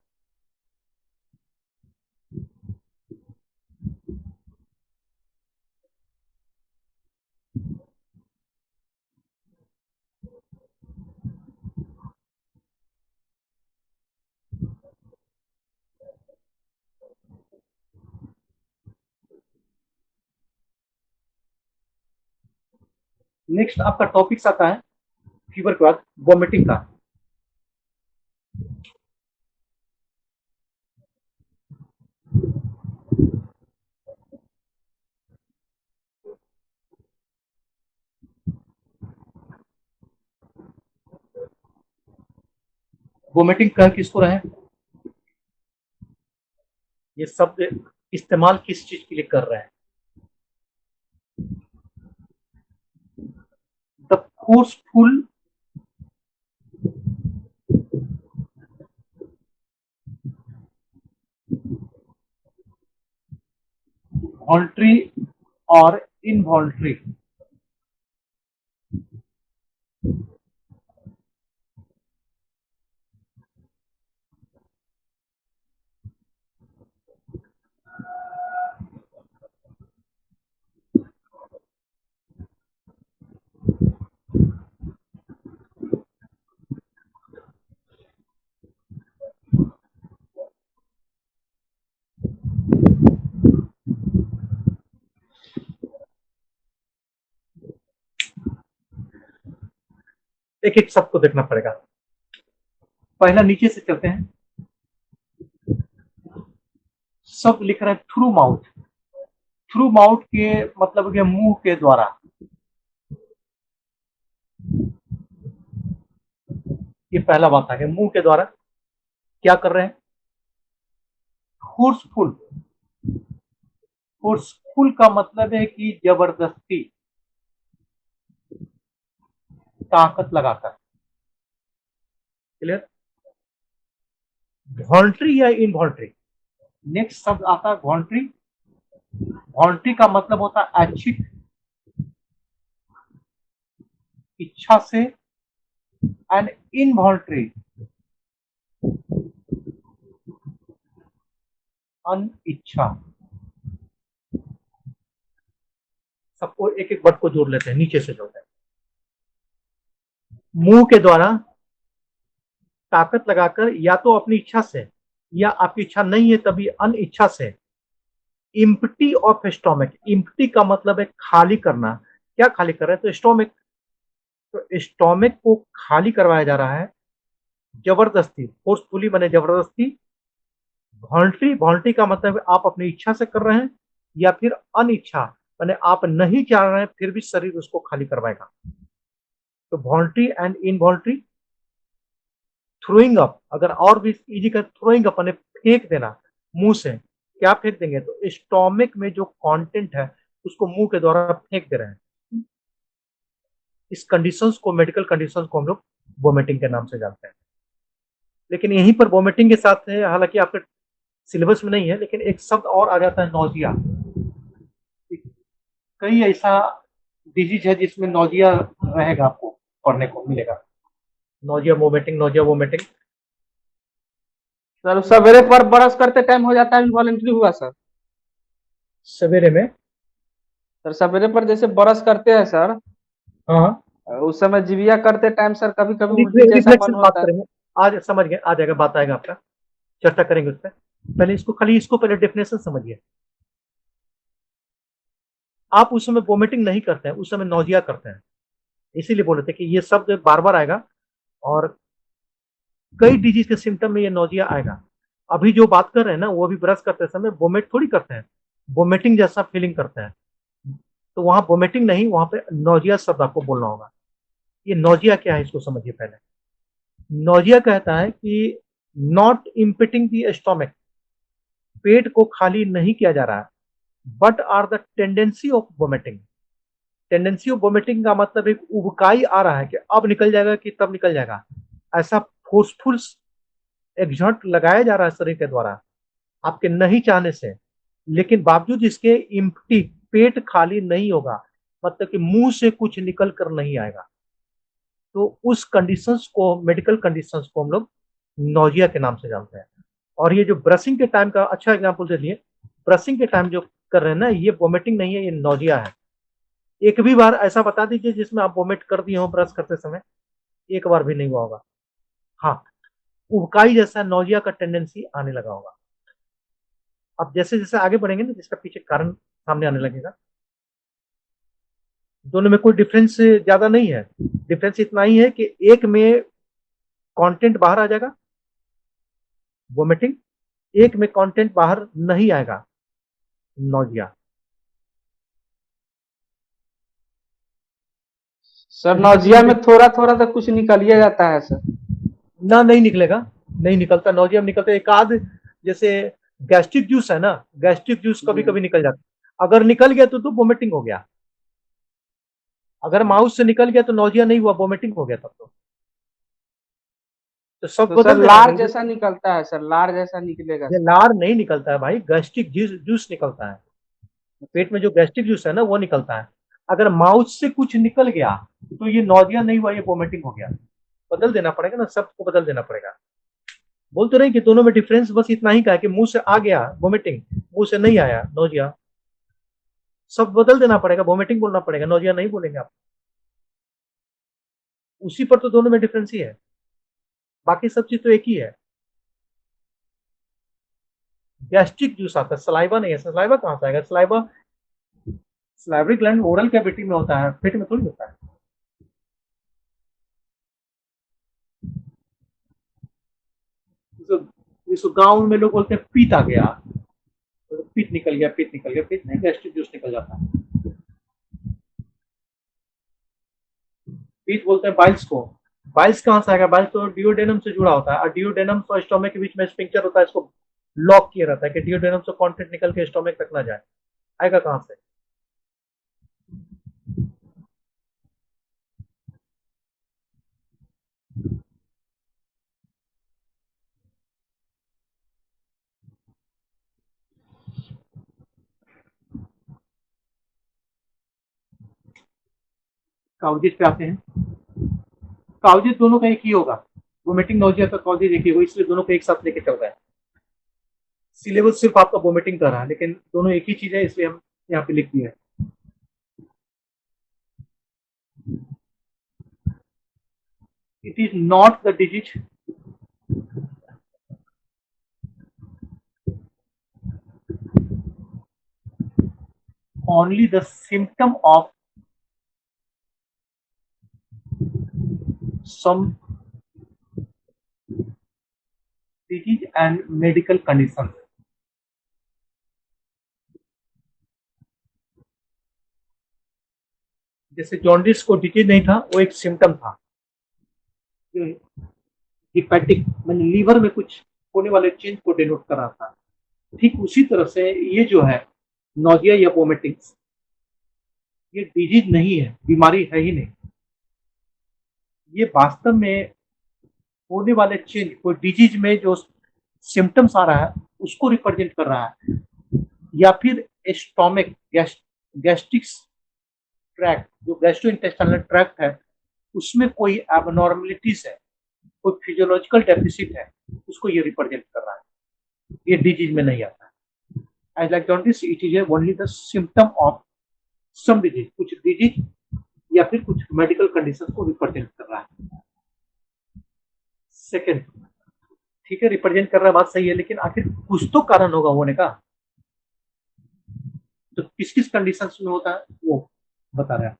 A: नेक्स्ट आपका टॉपिक्स आता है फीवर के बाद वॉमिटिंग का। वॉमिटिंग कह किसको रहे, ये शब्द इस्तेमाल किस चीज के लिए कर रहे हैं? द फोर्सफुल वॉलंटरी और इनवॉलंटरी एक एक शब्द को देखना पड़ेगा। पहला नीचे से चलते हैं। शब्द लिख रहे हैं थ्रू माउथ। थ्रू माउथ के मतलब के मुंह के द्वारा। ये पहला बात आ गया, मुंह के द्वारा क्या कर रहे हैं? फोर्सफुल। फोर्सफुल का मतलब है कि जबरदस्ती, ताकत लगाकर। क्लियर? वॉलंटरी या इनवॉलंटरी। नेक्स्ट शब्द आता है वॉलंटरी। वॉलंटरी का मतलब होता है ऐच्छिक, इच्छा से। एंड इनवॉलंटरी अनिच्छा। सबको एक एक वर्ड को जोड़ लेते हैं, नीचे से जोड़ते हैं। मुंह के द्वारा ताकत लगाकर, या तो अपनी इच्छा से, या आपकी इच्छा नहीं है तभी अनिच्छा से। Empty of stomach. इम्प्टी का मतलब है खाली करना। क्या खाली कर रहे हैं? तो स्टोमक। तो स्टोमक को खाली करवाया जा रहा है जबरदस्ती, फोर्सफुली बने जबरदस्ती। वॉलंटरी। वॉलंटरी का मतलब आप अपनी इच्छा से कर रहे हैं, या फिर अनिच्छा माने आप नहीं चाह रहे हैं फिर भी शरीर उसको खाली करवाएगा। तो voluntary and involuntary. Throwing up, अगर और भी इजी कर, थ्रोइंग अप माने फेंक देना मुंह से। क्या फेंक देंगे? तो स्टोमक में जो कंटेंट है उसको मुंह के द्वारा फेंक दे रहे हैं। इस कंडीशंस को, मेडिकल कंडीशंस को हम लोग वोमिटिंग के नाम से जानते हैं। लेकिन यहीं पर वोमिटिंग के साथ है, हालांकि आपके सिलेबस में नहीं है, लेकिन एक शब्द और आ जाता है नौजिया। कई ऐसा डिजीज है जिसमें नौजिया रहेगा, आपको पढ़ने को मिलेगा। Nausea vomiting, nausea vomiting.
B: Sir सवेरे पर ब्रश करते टाइम हो जाता है इनवॉलेंट्री हुआ सर।
A: सवेरे में?
B: सर सवेरे पर जैसे ब्रश करते हैं सर,
A: हाँ,
B: उस समय जीविया करते टाइम सर कभी कभी उल्टी जैसा
A: रिफ्लेक्शन
B: मन
A: बात
B: होता है।
A: करेंगे। आज समझ गए, आ जाएगा, बात आएगा आपका, चर्चा करेंगे उस पर। पहले इसको, खाली इसको पहले डेफिनेशन समझिए। आप उस समय वोमिटिंग नहीं करते हैं, उस समय नौजिया करते हैं। इसीलिए बोले थे कि ये शब्द बार बार आएगा, और कई डिजीज के सिम्टम में ये नौजिया आएगा। अभी जो बात कर रहे हैं ना, वो भी ब्रश करते समय वोमिट थोड़ी करते हैं, वोमिटिंग जैसा फीलिंग करते हैं। तो वहां वोमिटिंग नहीं, वहां पे नौजिया शब्द आपको बोलना होगा। ये नौजिया क्या है इसको समझिए पहले। नौजिया कहता है कि नॉट इम्पिटिंग द स्टोमक, पेट को खाली नहीं किया जा रहा है, but are the tendency of vomiting. Tendency of vomiting का मतलब एक उबकाई आ रहा है कि अब निकल जाएगा कि तब निकल जाएगा, ऐसा फोर्सफुल एक्सर्ट लगाया जा रहा है शरीर के द्वारा आपके नहीं चाहने से, लेकिन बावजूद इसके इम्प्टी, पेट खाली नहीं होगा, मतलब कि मुंह से कुछ निकल कर नहीं आएगा। तो उस कंडीशंस को, मेडिकल कंडीशंस को हम लोग नोजिया के नाम से जानते हैं। और ये जो ब्रशिंग के टाइम का अच्छा एग्जांपल दे दिए, ब्रशिंग के टाइम जो कर रहे हैं ना, ये वोमिटिंग नहीं है, ये नोजिया है। एक भी बार ऐसा बता दीजिए जिसमें आप वोमिट कर दिए हो ब्रश करते समय, एक बार भी नहीं हुआ होगा। हाँ, उबकाई जैसा नोजिया का टेंडेंसी आने लगा होगा। अब जैसे जैसे आगे बढ़ेंगे ना, जिसका पीछे कारण सामने आने लगेगा। दोनों में कोई डिफरेंस ज्यादा नहीं है, डिफरेंस इतना ही है कि एक में कंटेंट बाहर आ जाएगा, वोमिटिंग, एक में कंटेंट बाहर नहीं आएगा, नोजिया।
B: सर
A: यदि
B: नौजिया
A: किसी
B: में थोड़ा थोड़ा तो कुछ निकल ही जाता है सर।
A: ना, नहीं निकलेगा, नहीं निकलता, नोजिया में निकलता एक आध, जैसे गैस्ट्रिक जूस है ना, गैस्ट्रिक जूस कभी
B: जी।
A: कभी निकल जाता है। अगर निकल गया तो वोमिटिंग हो गया। अगर माउथ से निकल गया तो नोजिया नहीं हुआ, वोमिटिंग हो गया तब तो सब
B: तो सर
A: बदल देना
B: लार
A: पड़ेगा।
B: जैसा निकलता है सर, लार जैसा निकलेगा
A: ये
B: सर।
A: लार नहीं निकलता है भाई, गैस्ट्रिक जूस जूस निकलता है। पेट में जो गैस्ट्रिक जूस है ना, वो निकलता है। अगर माउथ से कुछ निकल गया तो ये नोजिया नहीं हुआ, ये वोमिटिंग हो गया। बदल देना पड़ेगा ना, सबको बदल देना पड़ेगा। बोल तो रहे कि दोनों में डिफरेंस बस इतना ही का है कि मुंह से आ गया वोमिटिंग, मुंह से नहीं आया नोजिया। सब बदल देना पड़ेगा, वोमिटिंग बोलना पड़ेगा, नोजिया नहीं बोलेंगे आप। उसी पर तो दोनों में डिफरेंस ही है, बाकी सब चीज तो एक ही है। गैस्ट्रिक जूस आता है, सलाइवा नहीं है। सलाइवा कहां से आएगा? Saliva, salivary gland oral cavity में होता है, पेट में थोड़ी होता है। जिसको गांव में लोग बोलते हैं पीत आ गया, तो पीत निकल गया, पीत निकल गया, पीत नहीं, गैस्ट्रिक जूस निकल जाता है। पीत बोलते हैं बाइल्स को। बाइल्स कहां से आएगा? बाइल्स तो डिओडेनम से जुड़ा होता है, और डिओडेनम और स्टोमक के बीच में स्पिंक्चर होता है, इसको लॉक किया रहता है कि डिओडेनम से कंटेंट निकल के स्टोमक तक ना जाए। आएगा कहां से? काउजिस पे आते हैं। काउजिस दोनों का एक ही होगा, वोमिटिंग नोजिया तो काउजिस एक ही होगा, इसलिए दोनों को एक साथ लेके चल रहा है। सिलेबस सिर्फ आपका वोमिटिंग कर रहा है, लेकिन दोनों एक ही चीज है, इसलिए हम यहाँ पे लिख दिए हैं। It is not the disease, only the symptom of some disease and medical condition। जैसे जॉन्डिस को डिजीज नहीं था, वो एक सिम्टम था। हिपैटिक मैंने लीवर में कुछ होने वाले चेंज को डिनोट कर रहा था। ठीक उसी तरह से ये जो है नोजिया या वोमिटिंग, ये डिजीज नहीं है, बीमारी है ही नहीं। ये वास्तव में होने वाले चेंज, कोई डिजीज में जो सिम्टम्स आ रहा है उसको रिप्रेजेंट कर रहा है, या फिर स्टोमक गैस्ट्रिक ट्रैक्ट, जो गैस्ट्रोइंटेस्टाइनल ट्रैक्ट है, उसमें कोई एबनॉर्मलिटीज है, कोई फिजियोलॉजिकल डेफिसिट है, उसको ये रिप्रेजेंट कर रहा है। ये डिजीज में नहीं आता है। As like jaundice, it is only the symptom of some disease, कुछ डिजीज या फिर कुछ मेडिकल कंडीशन को रिप्रेजेंट कर रहा है। सेकेंड, ठीक है, रिप्रेजेंट कर रहा है, बात सही है, लेकिन आखिर कुछ तो कारण होगा होने का। तो किस किस कंडीशंस में होता है वो बता रहे हैं।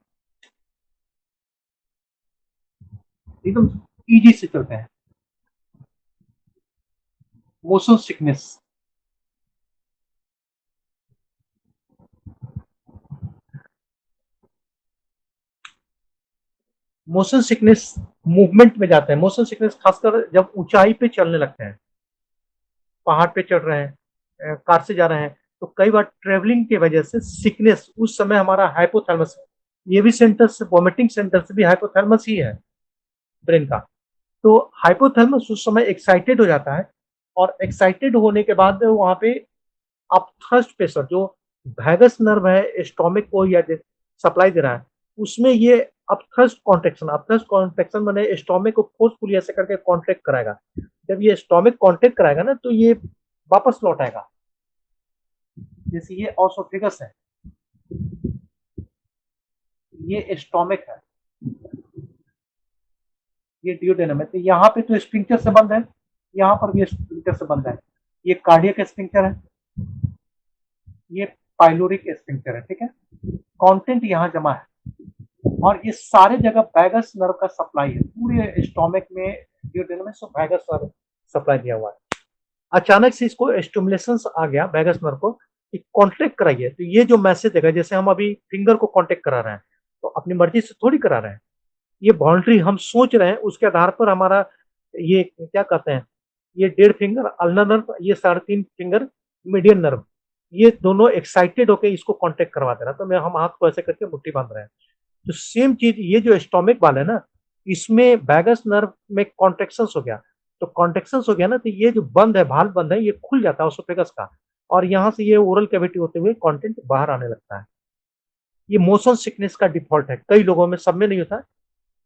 A: एकदम इजी से चलते हैं। Motion sickness, motion sickness movement में जाते हैं। मोशन सिकनेस खासकर जब ऊंचाई पे चलने लगते हैं, पहाड़ पे चढ़ रहे हैं, कार से जा रहे हैं, तो कई बार ट्रेवलिंग की वजह से सिकनेस, उस समय हमारा हाइपोथैलेमस, ये भी सेंटर से, वॉमिटिंग सेंटर से भी हाइपोथैलेमस ही है ब्रेन का। तो हाइपोथैलेमस उस समय एक्साइटेड हो जाता है, और एक्साइटेड होने के बाद वहां पे आप थर्स्ट प्रेशर, जो वैगस नर्व है स्टोमक को या सप्लाई दे रहा है, उसमें ये अपथ्रस्ट कॉन्ट्रेक्शन मैंने स्टोमिक को फोर्सफुली ऐसे करके कॉन्ट्रैक्ट कराएगा। जब ये स्टोमिक कॉन्ट्रैक्ट कराएगा ना तो ये वापस लौट आएगा। जैसे ये ऑसोफेगस है, ये स्टोमिक है, ये डियोडेनम है। तो यहाँ पे तो स्फिंक्टर से बंद है, यहाँ पर भी स्फिंक्टर से बंद है। ये कार्डियक स्फिंक्टर है, ये पाइलोरिक स्फिंक्टर है, ठीक है। कंटेंट यहाँ जमा है और ये सारे जगह वैगस नर्व का सप्लाई है, पूरे स्टोमिक में डियोडेनम में सब वैगस नर्व सप्लाई दिया हुआ है। अचानक से इसको स्टिमुलेशन आ गया वैगस नर्व को कि कॉन्ट्रैक्ट कराइए, तो ये जो मैसेज देगा, जैसे हम अभी फिंगर को कॉन्ट्रैक्ट करा रहे हैं तो अपनी मर्जी से थोड़ी करा रहे हैं, ये बाउंड्री हम सोच रहे हैं, उसके आधार पर हमारा ये क्या कहते हैं, ये 1.5 फिंगर अल्नर नर्व, ये 3.5 फिंगर मीडियन नर्व, ये दोनों एक्साइटेड होकर इसको कॉन्ट्रैक्ट करवा दे रहा। तो मैं हम हाथ को ऐसे करके मुट्ठी बांध रहे हैं। तो सेम चीज ये जो स्टोमिक वाला है ना, इसमें वैगस नर्व में कॉन्ट्रेक्शन हो गया, तो कॉन्ट्रेक्शन हो गया ना, तो ये जो बंद है, भाल्व बंद है, ये खुल जाता है ओसोफेगस का, और यहाँ से ये ओरल कैविटी होते हुए कंटेंट बाहर आने लगता है। ये मोशन सिकनेस का डिफॉल्ट है, कई लोगों में, सब में नहीं होता,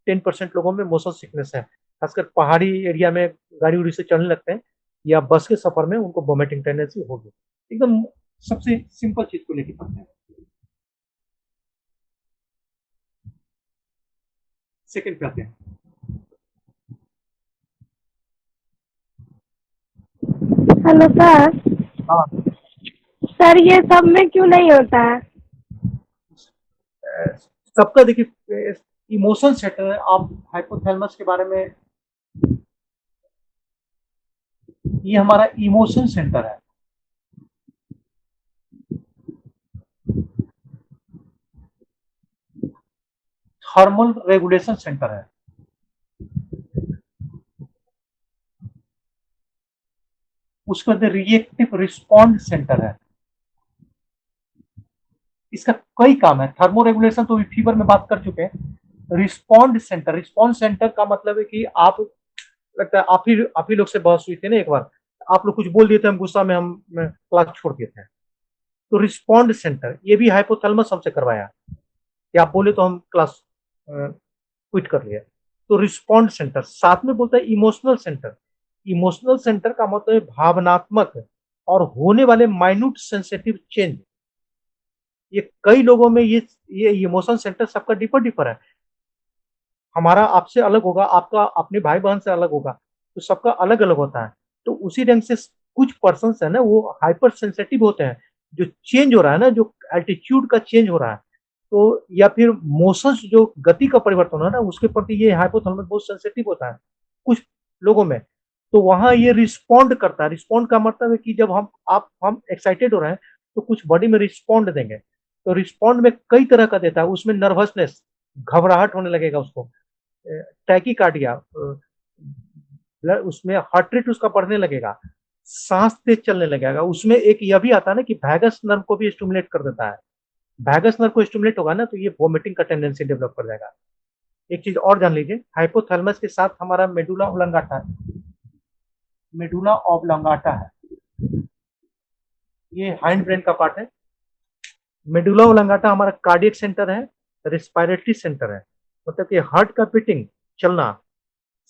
A: 10% लोगों में मोशन सिकनेस है, खासकर पहाड़ी एरिया में गाड़ी उड़ी से चलने लगते हैं या बस के सफर में उनको वोमिटिंग टेंडेंसी होगी। एकदम सबसे सिंपल चीज को लेके पढ़ते हैं। सेकंड पे आते हैं।
C: Hello sir.
A: हाँ,
C: सर ये सब में क्यों नहीं होता है?
A: सबका देखिए इमोशन सेंटर है। आप हाइपोथैलेमस के बारे में, ये हमारा इमोशन सेंटर है। थर्मल रेगुलेशन सेंटर है। उसके बाद रिएक्टिव रिस्पॉन्ड सेंटर है। इसका कई काम है। थर्मो रेगुलेशन तो फीवर में बात कर चुके हैं। रिस्पॉन्ड सेंटर का मतलब है कि आप, लगता है आप ही लोग से बहस हुई थी ना एक बार, आप लोग कुछ बोल दिए थे, हम गुस्सा में हम क्लास छोड़ दिए थे। तो रिस्पॉन्ड सेंटर ये भी हाइपोथैलेमस हमसे करवाया कि आप बोले तो हम क्लास क्विट कर लिया। तो रिस्पॉन्ड सेंटर, साथ में बोलता है इमोशनल सेंटर। इमोशनल सेंटर का मतलब है भावनात्मक और होने वाले माइन्यूट सेंसिटिव चेंज। ये कई लोगों में ये इमोशन सेंटर सबका डिफर है। हमारा आपसे अलग होगा, आपका अपने भाई बहन से अलग होगा, तो सबका अलग अलग होता है। तो उसी ढंग से कुछ पर्सन है ना, वो हाइपर सेंसिटिव होते हैं। जो चेंज हो रहा है ना, जो एल्टीट्यूड का चेंज हो रहा है, तो या फिर मोशंस जो गति का परिवर्तन हो रहा है ना, उसके प्रति ये हाइपोथैलेमस बहुत सेंसिटिव होता है कुछ लोगों में। तो वहां ये रिस्पॉन्ड करता है। रिस्पॉन्ड का मतलब है कि जब हम एक्साइटेड हो रहे हैं तो कुछ बॉडी में रिस्पॉन्ड देंगे। तो रिस्पॉन्ड में कई तरह का देता है। उसमें नर्वसनेस, घबराहट होने लगेगा उसको, टैकीकार्डिया, उसमें हार्ट रेट उसका बढ़ने लगेगा, सांस तेज चलने लगेगा। उसमें एक यह भी आता है ना कि वैगस नर्व को भी स्टिमुलेट कर देता है। वैगस नर्व को स्टिमुलेट होगा ना तो ये वोमिटिंग का टेंडेंसी डेवलप कर जाएगा। एक चीज और जान लीजिए, हाइपोथैलेमस के साथ हमारा मेडुला ओब्लांगाटा है। मेडुला ओब्लांगाटा है, ये हाइंड ब्रेन का पार्ट है। मेडुला ओब्लांगाटा हमारा कार्डियक सेंटर है, रेस्पिरेटरी सेंटर है, मतलब कि हार्ट का बीटिंग, चलना,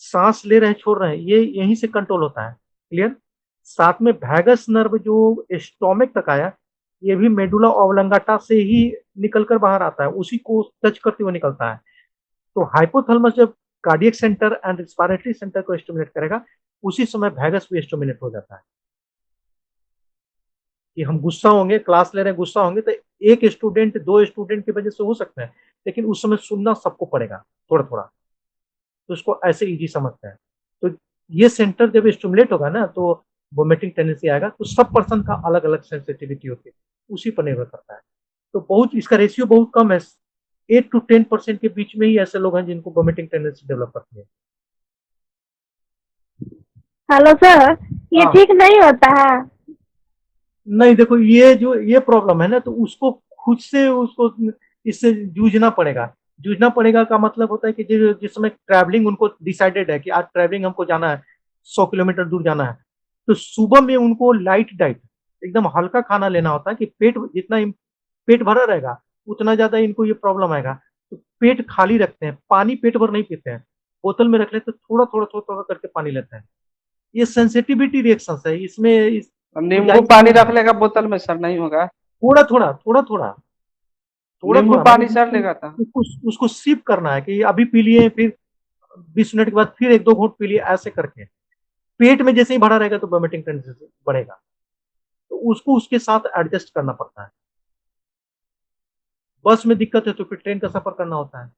A: सांस ले रहे हैं छोड़ रहे हैं, ये यहीं से कंट्रोल होता है। क्लियर। साथ में वैगस नर्व जो स्टोमिक तक आया, ये भी मेडुला ओब्लांगाटा से ही निकलकर बाहर आता है, उसी को टच करते हुए निकलता है। तो हाइपोथैलेमस जब cardiac centre and respiratory centre को स्टिमुलेट करेगा, उसी समय वैगस भी स्टिमुलेट हो जाता है। कि हम गुस्सा होंगे, क्लास ले रहे हैं, गुस्सा होंगे, तो एक स्टूडेंट, दो स्टूडेंट की वजह से हो सकता है, लेकिन उस समय सुनना सबको पड़ेगा थोड़ा थोड़ा। तो इसको ऐसे इजी समझते हैं। तो ये सेंटर जब स्टिमुलेट होगा ना तो वोमिटिंग टेंडेंसी आएगा। तो सब पर्सन का अलग अलग सेंसिटिविटी होती है, उसी पर निर्भर करता है। तो बहुत इसका रेशियो बहुत कम है, 8 to 10% के बीच में ही ऐसे लोग हैं जिनको वोमिटिंग टेंडेंसी डेवलप करती है।
C: हेलो सर, ये
A: हाँ।
C: ठीक नहीं होता है?
A: नहीं, देखो ये जो ये प्रॉब्लम है ना, तो उसको खुद से उसको इससे जूझना पड़ेगा का मतलब होता है कि जिस समय ट्रैवलिंग उनको डिसाइडेड है कि आज ट्रैवलिंग हमको जाना है, 100 किलोमीटर दूर जाना है, तो सुबह में उनको लाइट डाइट, एकदम हल्का खाना लेना होता है कि पेट जितना पेट भरा रहेगा उतना ज्यादा इनको ये प्रॉब्लम आएगा। तो पेट खाली रखते हैं, पानी पेट भर नहीं पीते हैं, बोतल में रख लेते हैं, थोड़ा थोड़ा थोड़ा थोड़ा करके पानी लेते हैं। ये सेंसिटिविटी रिएक्शन है, इसमें
B: नींबू पानी रख लेगा बोतल में सर, नहीं होगा?
A: थोड़ा थोड़ा थोड़ा थोड़ा थोड़ा
B: नींबू
A: थोड़ा
B: पानी सर लेगा था।
A: उसको सिप करना है कि अभी पी लिए, फिर 20 मिनट के बाद फिर 1-2 घूंट पी लिए, ऐसे करके। पेट में जैसे ही भरा रहेगा तो वोमिटिंग टेंडेंसी बढ़ेगा, तो उसको उसके साथ एडजस्ट करना पड़ता है। बस में दिक्कत है तो फिर ट्रेन का सफर करना होता है,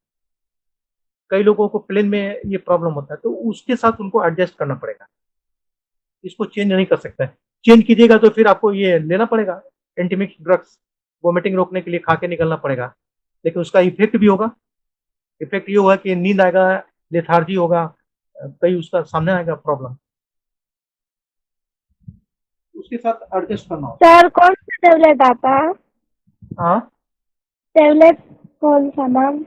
A: कई लोगों को प्लेन में ये प्रॉब्लम होता है, तो उसके साथ उनको एडजस्ट करना पड़ेगा, इसको चेंज नहीं कर सकता है। चेंज कीजिएगा तो फिर आपको ये लेना पड़ेगा एंटीमिक ड्रग्स, वोमिटिंग रोकने के लिए खा के निकलना पड़ेगा, लेकिन उसका इफेक्ट भी होगा। इफेक्ट ये होगा कि नींद आएगा, लेथार्जी होगा, कई उसका सामने आएगा प्रॉब्लम, उसके साथ एडजस्ट करना होगा।
C: सर कौन सा टेबलेट आता है?
A: हाँ,
C: टेबलेट कौन सा नाम?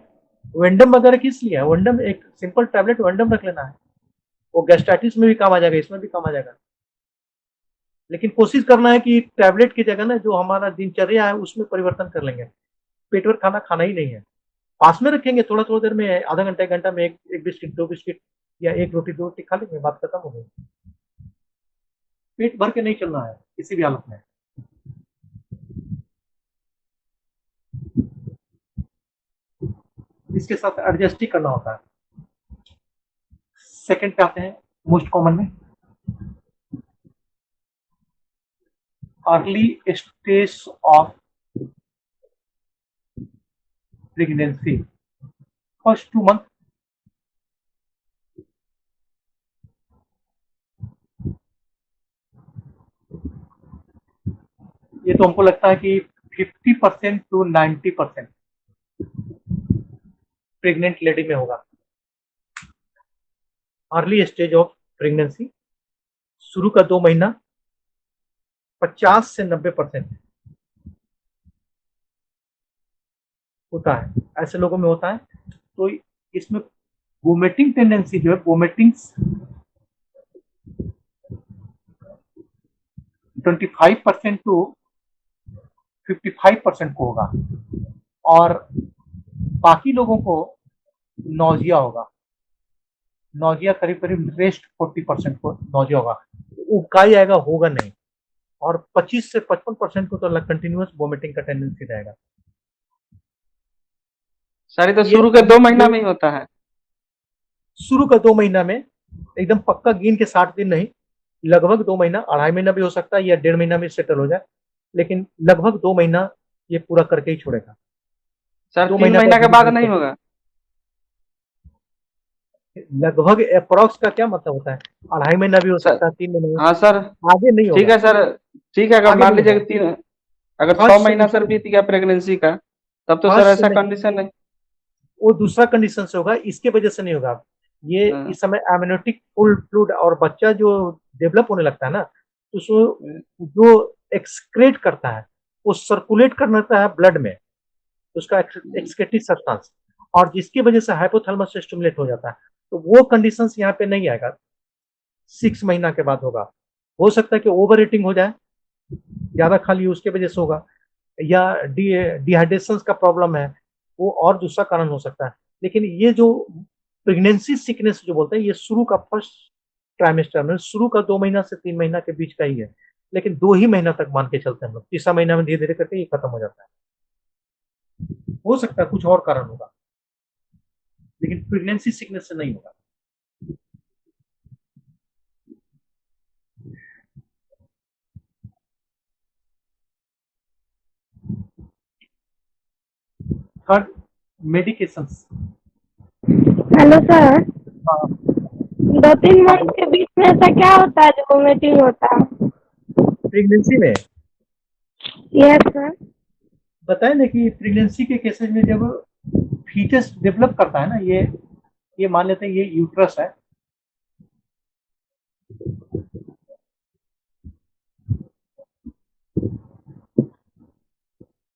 A: वेंडम वगैरह किस लिए है? वेंडम एक सिंपल टैबलेट वेंडम रख लेना है, वो गैस्ट्राइटिस में भी काम आ जाएगा, इसमें भी काम आ जाएगा। लेकिन कोशिश करना है कि टैबलेट की जगह ना जो हमारा दिनचर्या है उसमें परिवर्तन कर लेंगे, पेट भर खाना खाना ही नहीं है, पास में रखेंगे, थोड़ा थोड़ा देर में, आधा घंटा 1 घंटा में एक बिस्किट 2 बिस्किट या 1 रोटी 2 रोटी खा लेंगे, बात खत्म हो गई। पेट भर के नहीं चलना है किसी भी हालत में। इसके साथ एडजस्ट ही करना होता है। सेकंड पे आते हैं, मोस्ट कॉमन में early stage of pregnancy, first 2 month. ये तो हमको लगता है कि 50% to 90% प्रेग्नेंट लेडी में होगा। अर्ली स्टेज ऑफ प्रेगनेंसी, शुरू का 2 महीना 50 से 90% होता है, ऐसे लोगों में होता है। तो इसमें वोमिटिंग टेंडेंसी जो है, वोमिटिंग 25% टू 55% को होगा, और बाकी लोगों को नौजिया होगा। नौजिया करीब करीब रेस्ट 40% को नौजिया होगा, उबकाई आएगा, होगा नहीं। और 25 से 55% को तो कंटिन्यूअस वोमिटिंग का टेंडेंसी रहेगा।
B: सर ये तो शुरू के 2 महीना में ही होता है।
A: शुरू का 2 महीना में एकदम पक्का गिन के 60 दिन नहीं, लगभग 2 महीना, 2.5 महीना भी हो सकता है या 1.5 महीना में सेटल हो जाए, लेकिन लगभग 2 महीना ये पूरा करके ही छोड़ेगा।
B: सर
A: 2
B: 3 महीना के बाद नहीं होगा?
A: लगभग अप्रोक्स का क्या मतलब होता है? 2.5 महीना भी हो सकता है, 3 महीने
B: हाँ सर,
A: आगे नहीं
B: ठीक
A: होगा।
B: है सर, ठीक है। अगर
A: आगे
B: मान
A: नहीं
B: लीजिए
A: होगा।
B: कि अगर
A: फर्स्ट
B: 6 महीना सर
A: सेमेस्टर,
B: बीत गया प्रेगनेंसी का, तब तो सर
A: फर्स्ट
B: ऐसा
A: सेमेस्टर
B: कंडीशन है।
A: वो दूसरा कंडीशन से होगा, इसके वजह से नहीं होगा। ये
B: हाँ।
A: इस समय एमनियोटिक फुल फ्लूइड और बच्चा जो डेवलप होने लगता है ना, तो उसको जो एक्सक्रेट करता है वो सर्कुलेट करता है ब्लड में, उसका एक्सक्रेटिव सब्सटेंस, और जिसकी वजह से हाइपोथैलेमस स्टिमुलेट हो जाता है, तो वो कंडीशंस यहाँ पे नहीं आएगा। 6 महीना के बाद होगा। हो सकता है कि ओवर ईटिंग हो जाए, ज्यादा खा लिया उसके वजह से होगा, या डिहाइड्रेशन का प्रॉब्लम है, वो और दूसरा कारण हो सकता है। लेकिन ये जो प्रेगनेंसी सिकनेस जो बोलते हैं, ये शुरू का फर्स्ट ट्राइमेस्टर में, शुरू का 2 महीना से 3 महीना के बीच का ही है, लेकिन 2 ही महीना तक मान के चलते हैं हम लोग। तीसरा महीना में धीरे धीरे करके ये खत्म हो जाता है। हो सकता है कुछ और कारण होगा, लेकिन प्रेगनेंसी सिकनेस से नहीं होगा। Third, medications.
C: Hello sir, 2-3 month के बीच में ऐसा क्या होता है जो वोमिटिंग होता है?
A: प्रेगनेंसी में
C: यस सर।
A: बताए ना कि प्रेगनेंसी के केसेस में जब फीटस डेवलप करता है ना, ये मान लेते हैं ये यूट्रस है,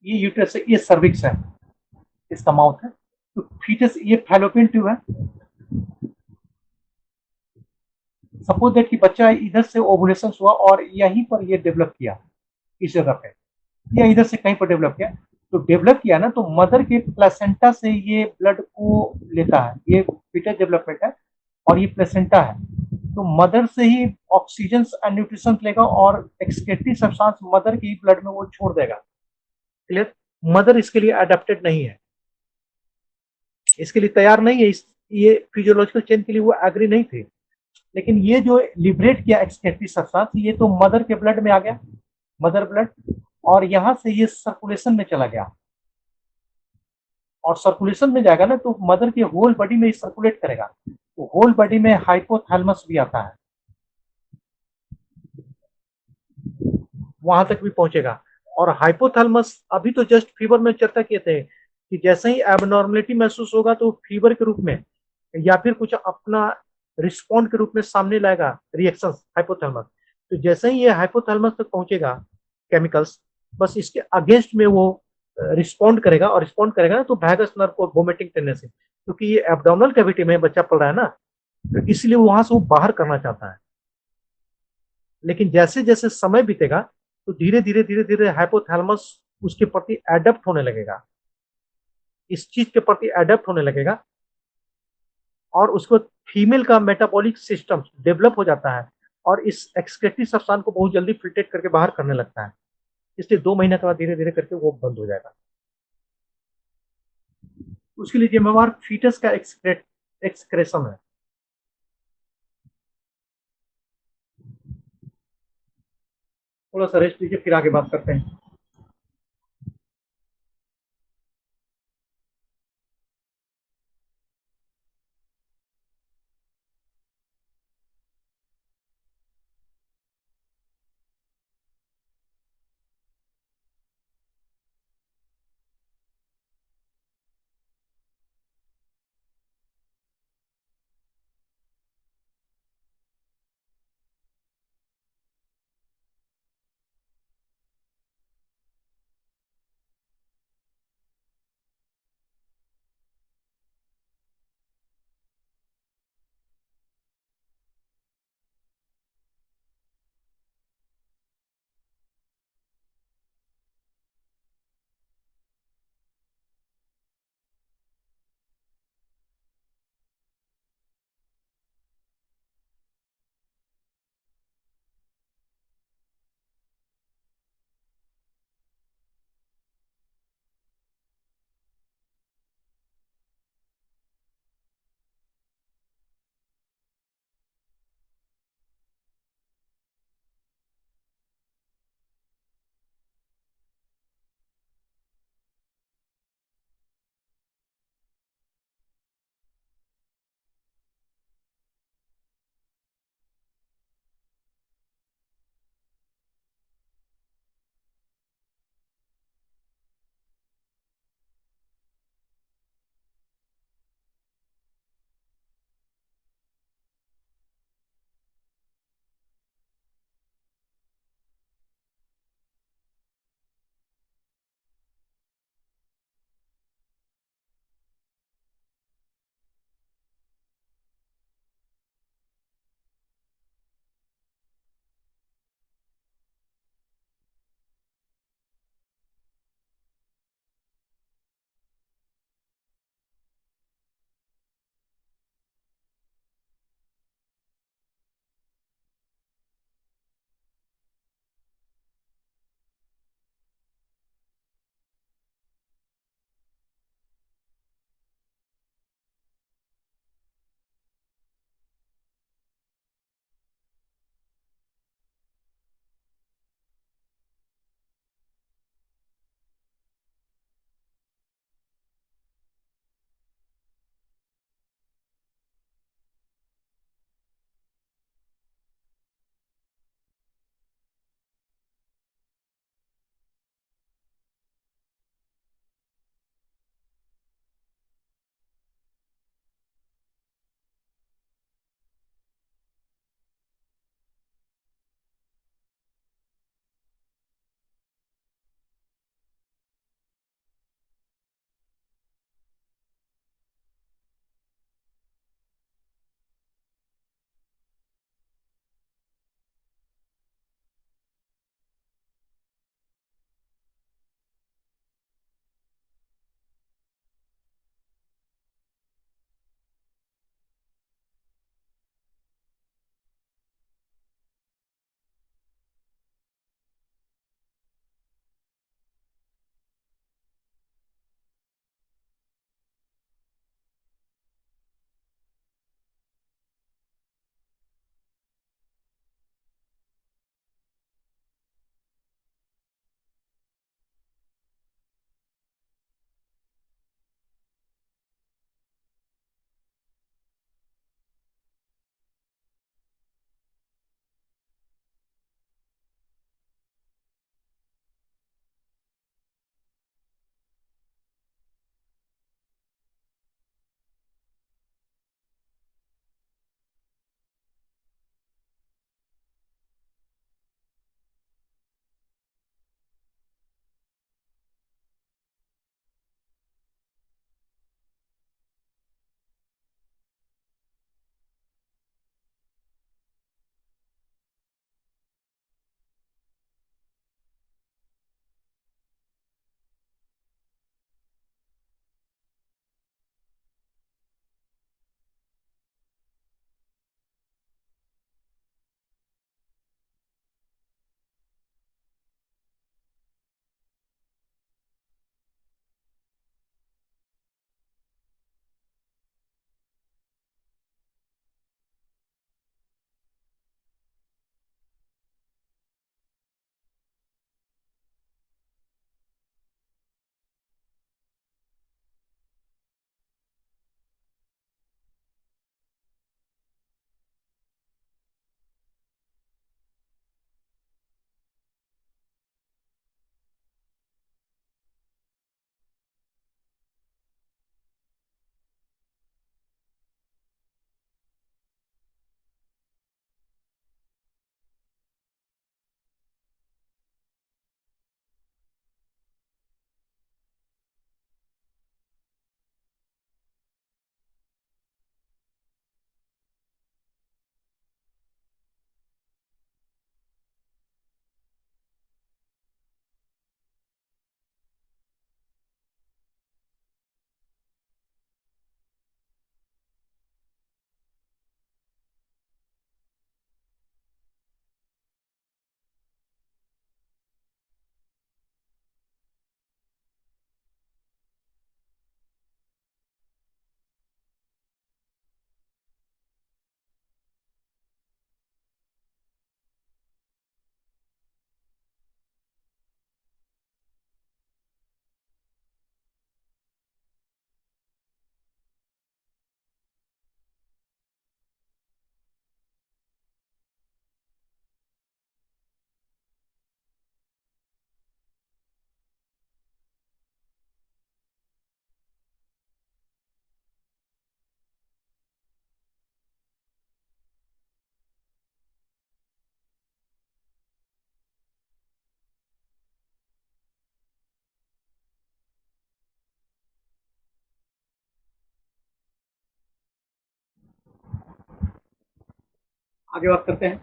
A: ये यूट्रस है, ये सर्विक्स है, इसका माउथ है। तो फीटस, ये फैलोपियन ट्यूब है। सपोज दैट कि बच्चा इधर से ओवुलेशन हुआ और यहीं पर ये डेवलप किया, इस जगह पे, या इधर से कहीं पर डेवलप किया, तो डेवलप किया ना, तो मदर के प्लेसेंटा से ये ब्लड को लेता है, ये फीटस डेवलपमेंट है और ये प्लेसेंटा है। तो मदर से ही ऑक्सीजन एंड न्यूट्रिशन लेगा और एक्सक्रीटरी सब्सटेंस मदर के ही ब्लड में वो छोड़ देगा। क्लियर? मदर इसके लिए अडेप्टेड नहीं है, इसके लिए तैयार नहीं है, ये फिजियोलॉजिकल चेंज के लिए वो एग्री नहीं थे। लेकिन ये जो लिबरेट किया एक्सक्रीटरी सब्सटेंस, ये तो मदर के ब्लड में आ गया, मदर ब्लड, और यहां से ये सर्कुलेशन में चला गया, और सर्कुलेशन में जाएगा ना तो मदर के होल बॉडी में सर्कुलेट करेगा। तो होल बॉडी में हाइपोथैलेमस भी आता है, वहां तक भी पहुंचेगा। और हाइपोथैलेमस अभी तो जस्ट फीवर में चर्चा किए थे कि जैसे ही एबनॉर्मलिटी महसूस होगा तो फीवर के रूप में या फिर कुछ अपना रिस्पॉन्ड के रूप में सामने लाएगा रिएक्शन हाइपोथैलेमस। तो जैसे ही ये हाइपोथैलेमस तक पहुंचेगा केमिकल्स, बस इसके अगेंस्ट में वो रिस्पॉन्ड करेगा, और रिस्पॉन्ड करेगा ना तो वैगस नर्व को वोमिटिंग टेंडेंसी, क्योंकि ये एब्डोमिनल कैविटी में बच्चा पड़ रहा है ना, तो इसलिए वो वहां से वो बाहर करना चाहता है। लेकिन जैसे जैसे समय बीतेगा तो धीरे धीरे धीरे धीरे हाइपोथैलेमस उसके प्रति एडप्ट होने लगेगा, इस चीज के प्रति एडप्ट होने लगेगा, और उसको फीमेल का मेटाबॉलिक सिस्टम डेवलप हो जाता है और इस एक्सक्रीटरी सब्सटेंस को बहुत जल्दी फिल्ट्रेट करके बाहर करने लगता है। इसलिए 2 महीने के बाद धीरे धीरे करके वो बंद हो जाएगा। उसके लिए जिम्मेवार फीटस का एक्सक्रेशन है। थोड़ा सा रेस्ट लीजिए, फिर आगे बात करते हैं। आगे बात करते हैं।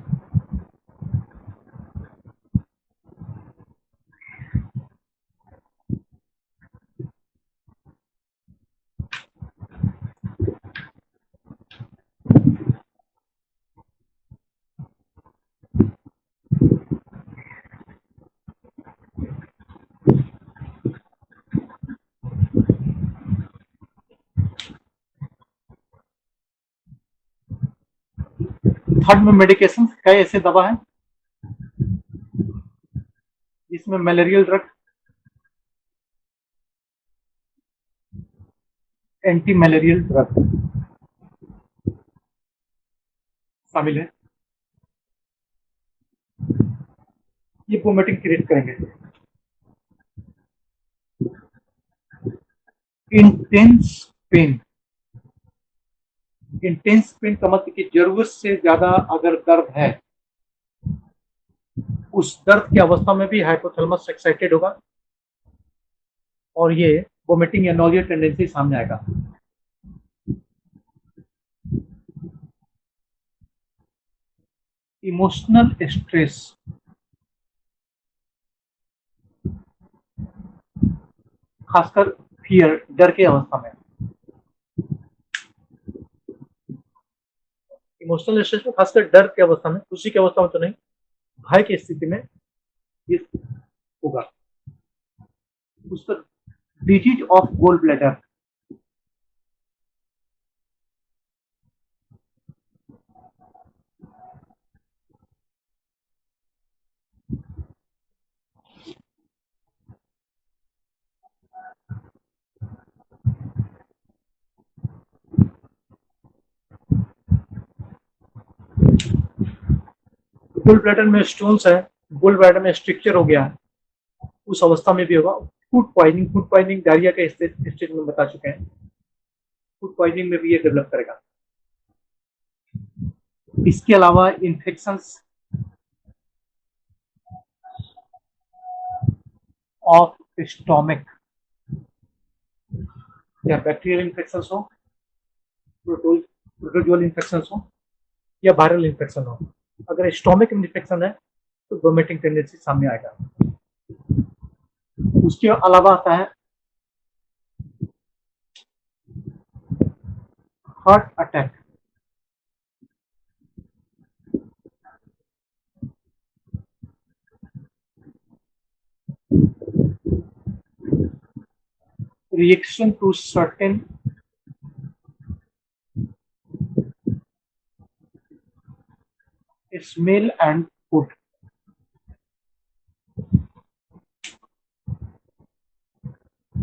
A: थर्ड में मेडिकेशन, कई ऐसे दवा है जिसमें malarial drug, anti malarial drug शामिल है। ये वोमिटिंग क्रिएट करेंगे। इंटेंस पेन, इंटेंस पेन का मतलब कि जरूरत से ज्यादा अगर दर्द है, उस दर्द की अवस्था में भी हाइपोथैलेमस एक्साइटेड होगा और ये वोमिटिंग या नॉजिया टेंडेंसी सामने आएगा। इमोशनल स्ट्रेस, खासकर फियर, डर की अवस्था में, इमोशनल स्ट्रेस में खासकर डर की अवस्था में, खुशी की अवस्था में तो नहीं, भय की स्थिति में ये होगा। उस पर disease of gall bladder, gall bladder में स्टोन्स है, गोल ब्लैडर में स्ट्रक्चर हो गया है, उस अवस्था में भी होगा। Food poisoning, food poisoning diarrhoea के स्टेज में बता चुके हैं, फूड पॉइजनिंग में भी ये डेवलप करेगा। इसके अलावा इन्फेक्शंस ऑफ स्टोमक, या बैक्टीरियल इन्फेक्शन हो, प्रोटोजोअल इन्फेक्शन हो, या वायरल इन्फेक्शन हो। अगर स्टोमक इन्फेक्शन है तो वोमिटिंग टेंडेंसी सामने आएगा। उसके अलावा आता है heart attack, reaction to certain smell and food,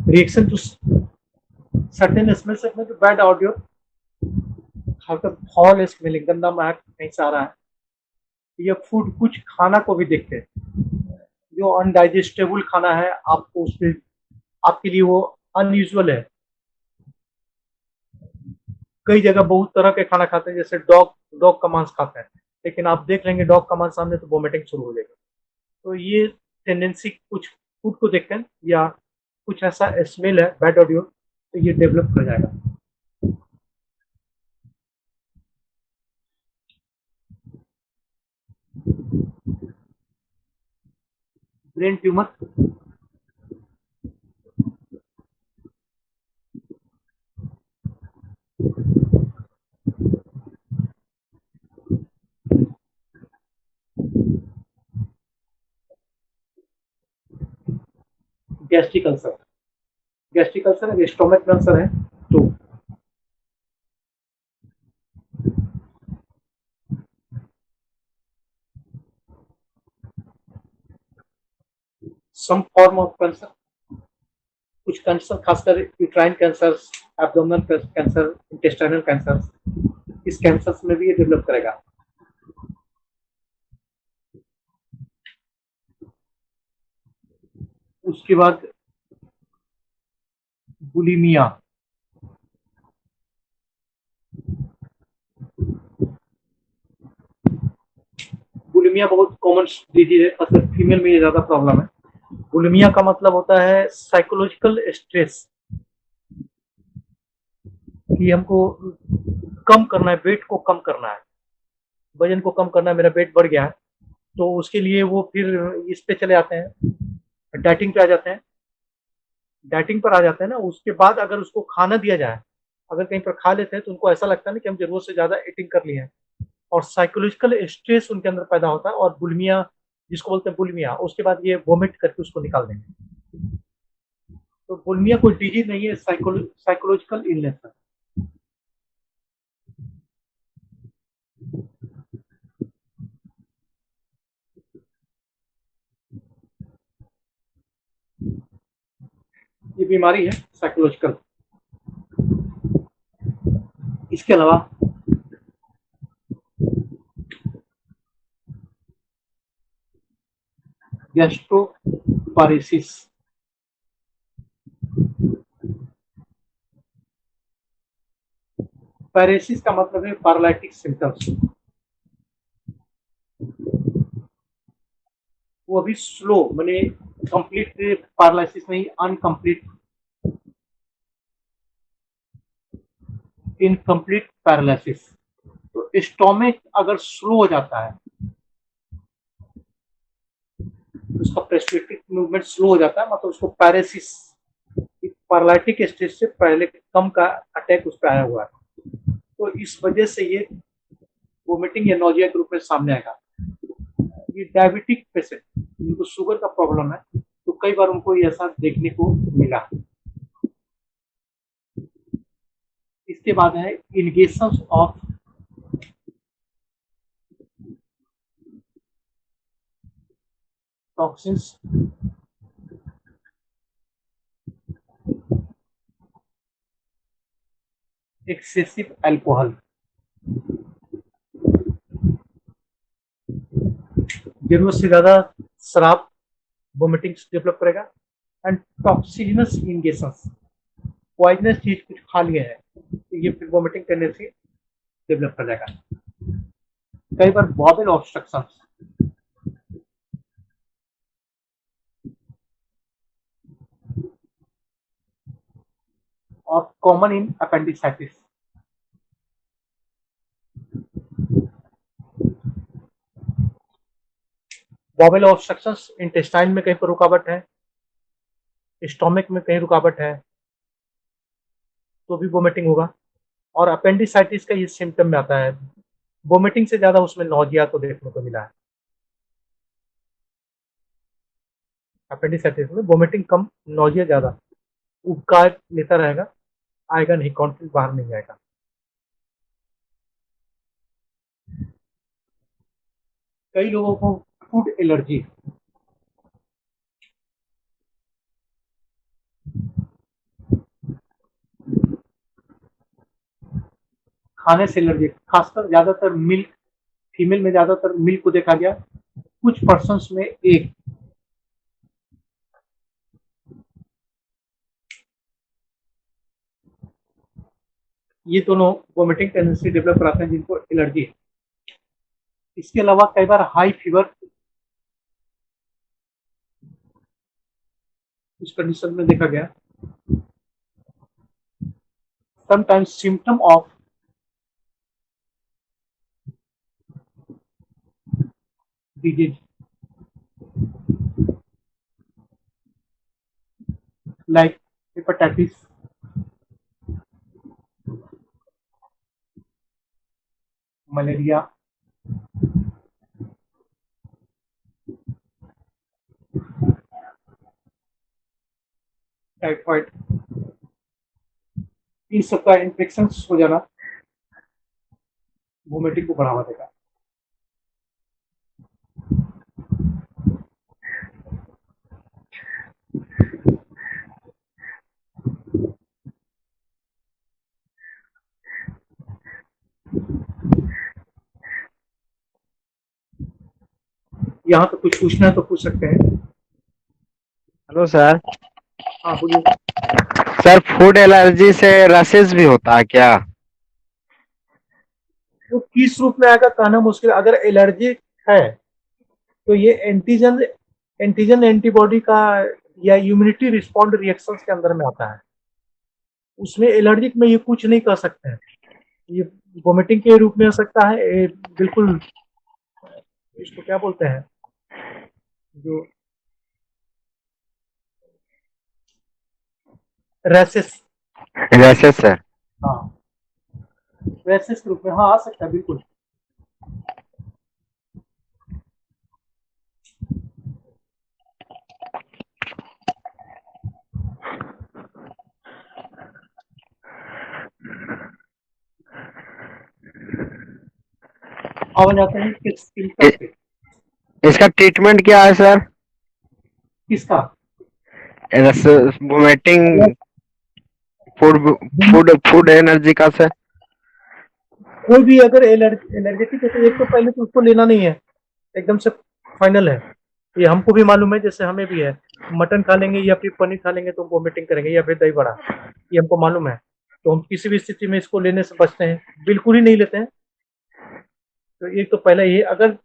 A: reaction to certain smells में जो बैड ऑडियो, हल्का फॉल स्मेलिंग, गंदा महक कहीं से आ रहा है, या फूड, कुछ खाना को भी देखते हैं जो अनडाइजेस्टेबल खाना है, आपको उसमें आपके लिए वो अनयूजुअल है। कई जगह बहुत तरह के खाना खाते हैं, जैसे डॉग डॉग का मांस खाते हैं, लेकिन आप देख लेंगे डॉग का मांस सामने तो वोमिटिंग शुरू हो जाएगी। तो ये टेंडेंसी कुछ फूड को देखते हैं या कुछ ऐसा स्मेल है, बैड ऑडियो, तो ये डेवलप कर जाएगा। Brain tumour, gastric ulcer, gastric ulcer अगर स्टोमक कैंसर है तो सम फॉर्म ऑफ कैंसर, कुछ कैंसर, खासकर uterine cancer, abdominal cancer, intestinal cancer, इस कैंसर में भी ये डेवलप करेगा। उसके बाद बुलिमिया, बुलिमिया बहुत कॉमन डिजीज है, खासकर फीमेल में ये ज्यादा प्रॉब्लम है। बुलिमिया का मतलब होता है साइकोलॉजिकल स्ट्रेस, कि हमको कम करना है, वेट को कम करना है, वजन को कम करना, मेरा वेट बढ़ गया है, तो उसके लिए वो फिर इस पे चले जाते हैं, डाइटिंग पे आ जाते हैं। डाइटिंग पर आ जाते हैं ना, उसके बाद अगर उसको खाना दिया जाए, अगर कहीं पर खा लेते हैं तो उनको ऐसा लगता है ना कि हम जरूरत से ज़्यादा ईटिंग कर लिए हैं, और साइकोलॉजिकल स्ट्रेस उनके अंदर पैदा होता है, और बुलिमिया, जिसको बोलते हैं बुलिमिया, उसके बाद ये वोमिट करके उसको निकाल देंगे। तो बुलिमिया कोई डिजीज नहीं है, साइकोलॉजिकल इलनेस है। ये बीमारी है साइकोलॉजिकल। इसके अलावा गैस्ट्रोपारेसिस, पैरेसिस का मतलब है पैरालिटिक सिम्टम्स। वो अभी स्लो, माने कंप्लीट पैरालिसिस नहीं, अनकंप्लीट, इनकम्प्लीट पैरालिसिस। तो स्टोमिक अगर स्लो हो जाता है, उसका प्रेस्टिक मूवमेंट स्लो हो जाता है, मतलब उसको पैरेसिस, पैरालिटिक स्टेज से पहले कम का अटैक उस पर आया हुआ है, तो इस वजह से ये वोमिटिंग या नोजिया के रूप में सामने आएगा। ये डायबिटिक पेशेंट, जिनको शुगर का प्रॉब्लम है, तो कई बार उनको ऐसा देखने को मिला। इसके बाद है इनगेशन ऑफ टॉक्सिन्स, एक्सेसिव अल्कोहल, जरूरत से ज्यादा शराब वोमिटिंग डेवलप करेगा। एंड टॉक्सिनस इंगेशंस, पॉइजनस चीज कुछ खा लिए है तो ये फिर वोमिटिंग टेंडेंसी डेवलप कर जाएगा। कई बार बॉबल ऑब्स्ट्रक्शन, और common in appendicitis. बॉबल obstructions, intestine में कहीं पर रुकावट है, स्टोमक में कहीं रुकावट है, तो भी वोमिटिंग होगा। और अपेंडिसाइटिस का ये सिम्टम में आता है, वोमिटिंग से ज्यादा उसमें नोजिया तो देखने को मिला है। अपेंडिसाइटिस में वोमिटिंग कम, नोजिया ज्यादा, उबकार लेता रहेगा, आएगा नहीं, कॉन्फ्लिक्ट बाहर नहीं आएगा। कई लोगों को फूड एलर्जी, खाने से एलर्जी, खासकर ज्यादातर मिल्क, फीमेल में ज्यादातर मिल्क को देखा गया, कुछ पर्सन्स में एग। ये दोनों वोमिटिंग टेंडेंसी डेवलप कराते हैं जिनको एलर्जी है। इसके अलावा कई बार हाई फीवर, इस कंडीशन में देखा गया। Sometimes symptom of disease like hepatitis, malaria, typhoid, इन सबका इन्फेक्शन हो जाना वोमिटिंग को बढ़ावा देगा। यहाँ तो कुछ पूछना है तो पूछ सकते हैं।
D: Hello sir.
A: हाँ बोलिए।
D: सर फूड एलर्जी से रसेस भी होता है क्या?
A: वो किस रूप में आएगा कहना मुश्किल। अगर एलर्जी है तो ये एंटीजन एंटीबॉडी का या इम्यूनिटी रिस्पॉन्ड रिएक्शंस के अंदर में आता है, उसमें एलर्जिक में ये कुछ नहीं कर सकते हैं। ये वोमिटिंग के रूप में हो सकता है, ये बिल्कुल इसको क्या बोलते हैं, जो रैसेस,
D: रैसेस सर।
A: हाँ रैसेस के रूप में हाँ आ सकता है बिल्कुल। अब जाते हैं किस सिम्टम पे।
D: इसका ट्रीटमेंट क्या है सर?
A: किसका?
D: Vomiting, food food food energy का सर?
A: कोई भी अगर एनर्जेटिक है तो एक तो पहले तो उसको लेना नहीं है, एकदम से फाइनल है। ये हमको भी मालूम है, जैसे हमें भी है, मटन खा लेंगे या फिर पनीर खा लेंगे तो वोमिटिंग करेंगे, या फिर दही बड़ा, ये हमको मालूम है। तो हम किसी भी स्थिति में इसको लेने से बचते हैं, बिल्कुल ही नहीं लेते हैं। तो एक तो पहले ये अगर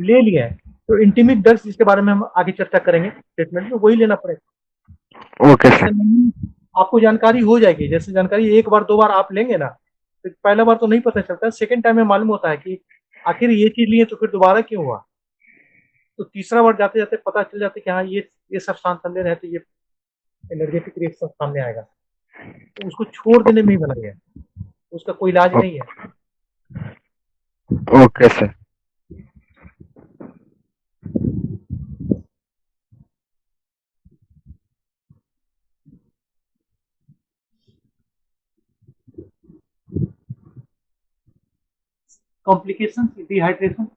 A: ले लिया है तो इंटीमिक ड्रग्स, जिसके बारे में हम आगे चर्चा करेंगे ट्रीटमेंट में, वही लेना पड़ेगा।
D: ओके
A: ऐसे
D: सर।
A: नहीं आपको जानकारी हो जाएगी, जैसे जानकारी एक बार दो बार आप लेंगे ना, तो पहला बार तो नहीं पता चलता, सेकंड टाइम में मालूम होता है कि आखिर ये चीज लिए तो फिर दोबारा क्यों हुआ। तो तीसरा बार जाते जाते पता चल जाता है कि हाँ ये सब संदेह है, तो ये एनर्जेटिक रिएक्शन सामने आएगा। तो उसको छोड़ देने में ही बना गया, उसका कोई इलाज नहीं है।
D: Okay sir.
A: कॉम्प्लिकेशन डिहाइड्रेशन,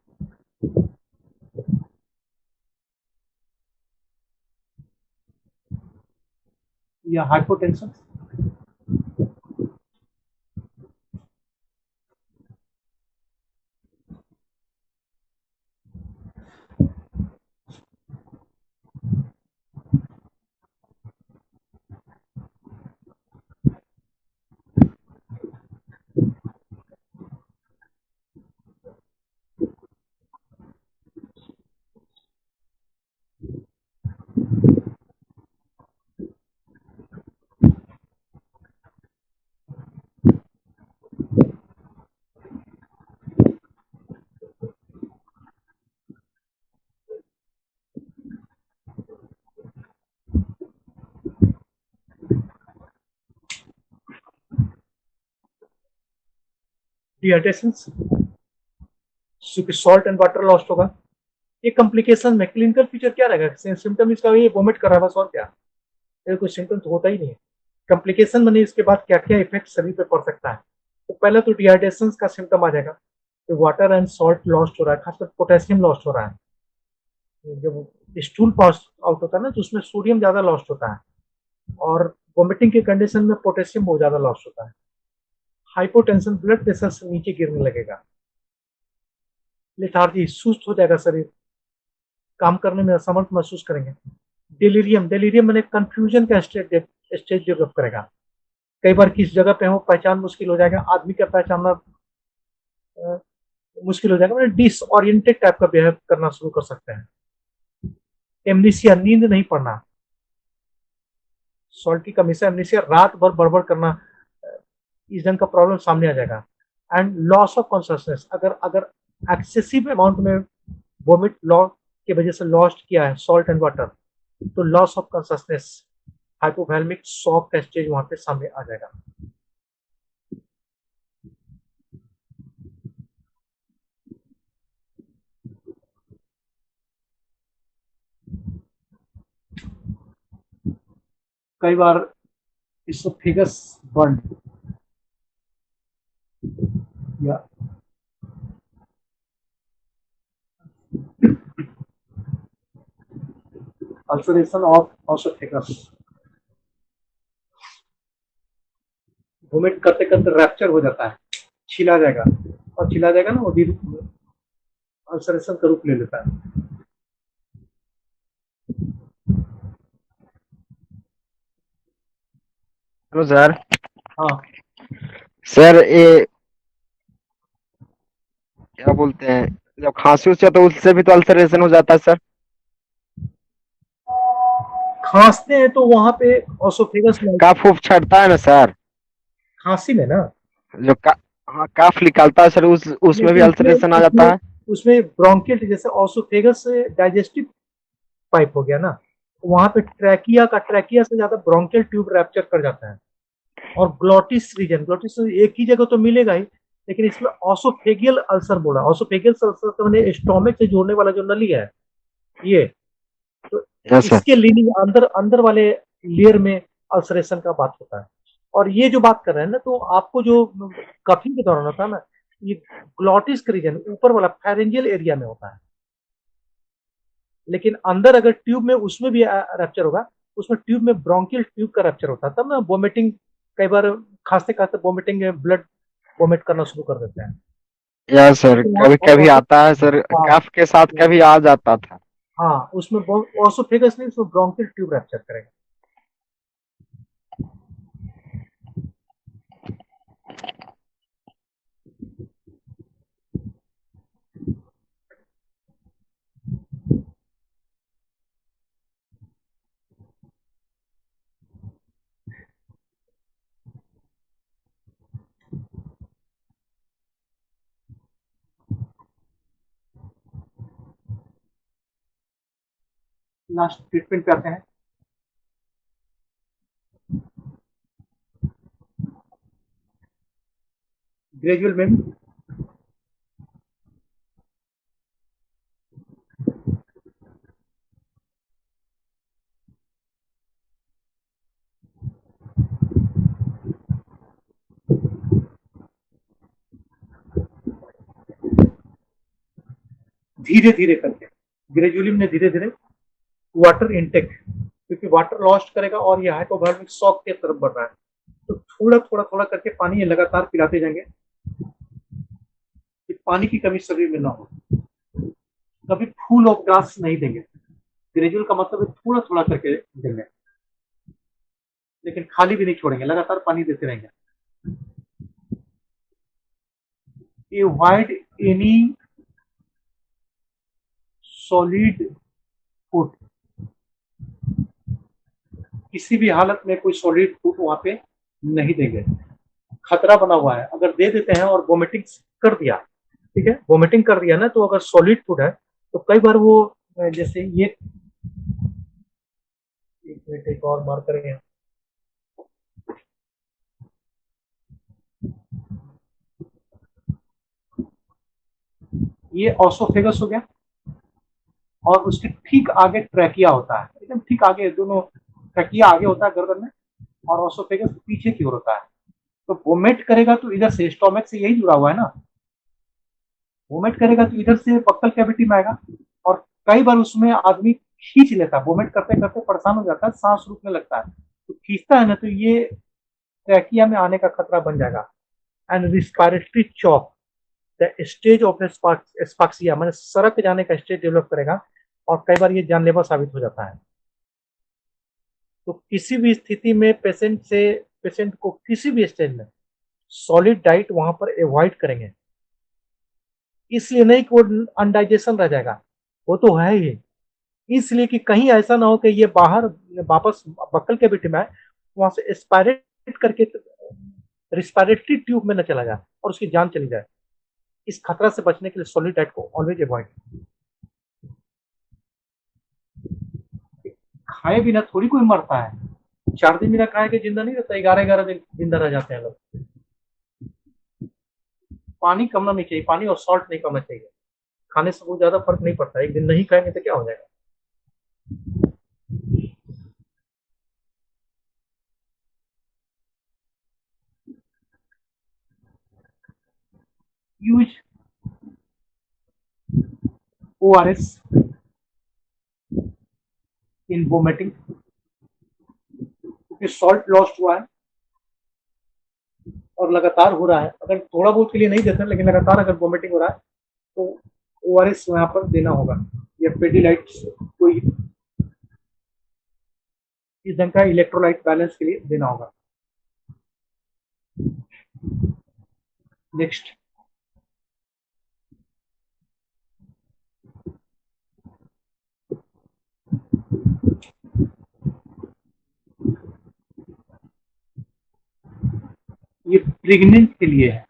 A: या hypotension. Dehydration, salt and water lost होगा। ये कॉम्प्लिकेशन में क्लिनिकल फीचर क्या रहेगा, सिम्टम इसका ये वोमिट कर रहा है बस, और क्या, ये कोई सिम्टम तो होता ही नहीं है। कॉम्प्लिकेशन मैंने इसके बाद क्या क्या इफेक्ट शरीर पे पड़ सकता है। तो पहले तो डिहाइड्रेशन का सिम्टम आ जाएगा, तो वाटर एंड सॉल्ट लॉस्ट हो रहा है, खासकर पोटेशियम लॉस्ट हो रहा है। जब स्टूल पास आउट होता है ना, तो उसमें सोडियम ज्यादा लॉस्ट होता है, और वोमिटिंग के कंडीशन में पोटेशियम बहुत ज्यादा लॉस्ट होता है। हाइपोटेंशन, ब्लड प्रेशर से नीचे गिरने लगेगा। लेथार्जी, सुस्त हो जाएगा शरीर, काम करने में असमर्थ महसूस करेंगे। डिलीरियम, डिलीरियम मैंने कंफ्यूजन का स्टेज डेवलप करेगा। कई बार किस जगह पे हो पहचान मुश्किल हो जाएगा, आदमी का पहचानना मुश्किल हो जाएगा, मतलब डिसओरिएंटेड टाइप का बिहेव करना शुरू कर सकते हैं। एमनीसिया, नींद नहीं पड़ना, सॉल्टी का हमेशा एमनीसिया, रात भर बड़बड़ करना, इस ढंग का प्रॉब्लम सामने आ जाएगा। एंड लॉस ऑफ कॉन्शियसनेस, अगर अगर एक्सेसिव अमाउंट में वोमिट लॉ की वजह से लॉस्ट किया है सॉल्ट एंड वाटर, तो लॉस ऑफ कॉन्शियसनेस, हाइपोवैल्मिक शॉक का स्टेज वहां पे सामने आ जाएगा। कई बार इसोफेगस बर्न या अल्सरेशन ऑफ ऑसोफेगस, वोमिट करते करते रैप्चर हो जाता है, छिला जाएगा, और छिला जाएगा ना, वो भी अल्सरेशन का रूप ले लेता है।
D: Hello sir.
A: हाँ
D: सर ये क्या बोलते हैं, जब खांसी होती है तो उससे भी तो अल्सरेशन हो जाता है सर?
A: खांसते हैं तो वहां पे ऑसोफेगस में,
D: कफ उफ छटता है ना सर?
A: खांसी में ना,
D: जो हाँ काफ निकालता है सर, उस उसमें भी
A: लेकिन
D: अल्सरेशन आ
A: उसमें
D: जाता है।
A: उसमें ब्रोंकियल जैसे ऑसोफेगस से डाइजेस्टिव पाइप हो गया ना, वहां पे ट्रैकिया से ज्यादा ब्रोंकियल ट्यूब रैप्चर कर जाता है। और ग्लोटिस एक ही जगह तो मिलेगा ही, लेकिन इसमें ऑसोफेगियल अल्सर बोला। ऑसोफेगियल अल्सर तो मैंने स्टोमक से जोड़ने वाला जो नली है ये, तो
D: यस सर।
A: इसके लीनिंग अंदर अंदर वाले लेयर में अल्सरेशन का बात होता है। और ये जो बात कर रहे हैं ना, तो आपको जो कफिंग के दौरान होता है ना, ये ग्लॉटिस का रीजन ऊपर वाला फेरेंजियल एरिया में होता है। लेकिन अंदर अगर ट्यूब में उसमें भी रैप्चर होगा, उसमें ट्यूब में ब्रोंकियल ट्यूब का रैप्चर होता है, तब ना वोमिटिंग, कई बार खांसते खांसते वोमिटिंग ब्लड वोमिट करना शुरू कर देते हैं।
D: यस सर,
A: लेकिन
D: कभी कभी
A: ऑसो
D: आता है सर,
A: हाँ
D: कफ के साथ कभी आ जाता था।
A: हाँ, उसमें ऑसोफेगस नहीं, उसमें ब्रोंकियल ट्यूब रैप्चर करेगा। लास्ट ट्रीटमेंट पे आते हैं। ग्रेजुअल में धीरे धीरे करके, ग्रेजुअली में धीरे धीरे वाटर इनटेक, क्योंकि वाटर लॉस्ट करेगा और ये हाइपोबार्मिक शॉक की तरफ बढ़ रहा है, तो थोड़ा थोड़ा थोड़ा करके पानी ये लगातार पिलाते जाएंगे कि पानी की कमी शरीर में ना हो। कभी फुल ऑफ ग्लास नहीं देंगे, ग्रेजुअल का मतलब है थोड़ा थोड़ा करके देंगे, लेकिन खाली भी नहीं छोड़ेंगे, लगातार पानी देते रहेंगे। अवॉइड एनी सॉलिड फूड, किसी भी हालत में कोई सॉलिड फूड वहां पे नहीं देंगे, खतरा बना हुआ है। अगर दे देते हैं और वोमिटिंग कर दिया, ठीक है, वोमिटिंग कर दिया ना, तो अगर सॉलिड फूड है तो कई बार वो जैसे ये, एक मिनट एक और मार करेंगे, ये ऑसोफेगस हो गया, और उसके ठीक आगे ट्रैकिया होता है, एकदम ठीक आगे, दोनों ट्रैकिया आगे होता है गर्दन में, और ऑसोफेगस पीछे की ओर होता है। तो वोमिट करेगा तो इधर से, स्टोमक से यही जुड़ा हुआ है ना, वोमिट करेगा तो इधर से बक्कल कैविटी में आएगा, और कई बार उसमें आदमी खींच लेता है, वोमिट करते करते परेशान हो जाता है, सांस रुकने लगता है, तो खींचता है ना, तो ये ट्रैकिया में आने का खतरा बन जाएगा। And respiratory choke, the stage of asphyxia, मैंने सड़क जाने का स्टेज डेवलप करेगा, और कई बार ये जानलेवा साबित हो जाता है। तो किसी भी स्थिति में पेशेंट को किसी भी स्टेज में सॉलिड डाइट वहां पर अवॉइड करेंगे, इसलिए नहीं कि वो अनडाइजेशन रह जाएगा, वो तो है ही, इसलिए कि कहीं ऐसा ना हो कि ये बाहर वापस बक्कल के बिट में आए, वहां से एस्पायरेट करके रिस्पायरेटरी ट्यूब में न चला जाए और उसकी जान चली जाए। इस खतरा से बचने के लिए सॉलिड डाइट को ऑलवेज अवॉइड। खाए बिना थोड़ी कोई मरता है, 4 दिन बिना खाए के जिंदा नहीं रहता, 11-11 दिन जिंदा रह जाते हैं लोग। पानी कमना नहीं चाहिए, पानी और सॉल्ट नहीं कमना चाहिए, खाने से बहुत ज्यादा फर्क नहीं पड़ता, एक दिन नहीं खाएंगे तो क्या हो जाएगा। यूज ORS इन वोमिटिंग, क्योंकि सॉल्ट लॉस्ट हुआ है और लगातार हो रहा है। अगर थोड़ा बहुत के लिए नहीं देते, लेकिन लगातार अगर वोमिटिंग हो रहा है तो ORS यहाँ पर देना होगा, या पेडिलाइट, कोई इस ढंग का इलेक्ट्रोलाइट बैलेंस के लिए देना होगा। नेक्स्ट, ये प्रेग्नेंट के लिए है,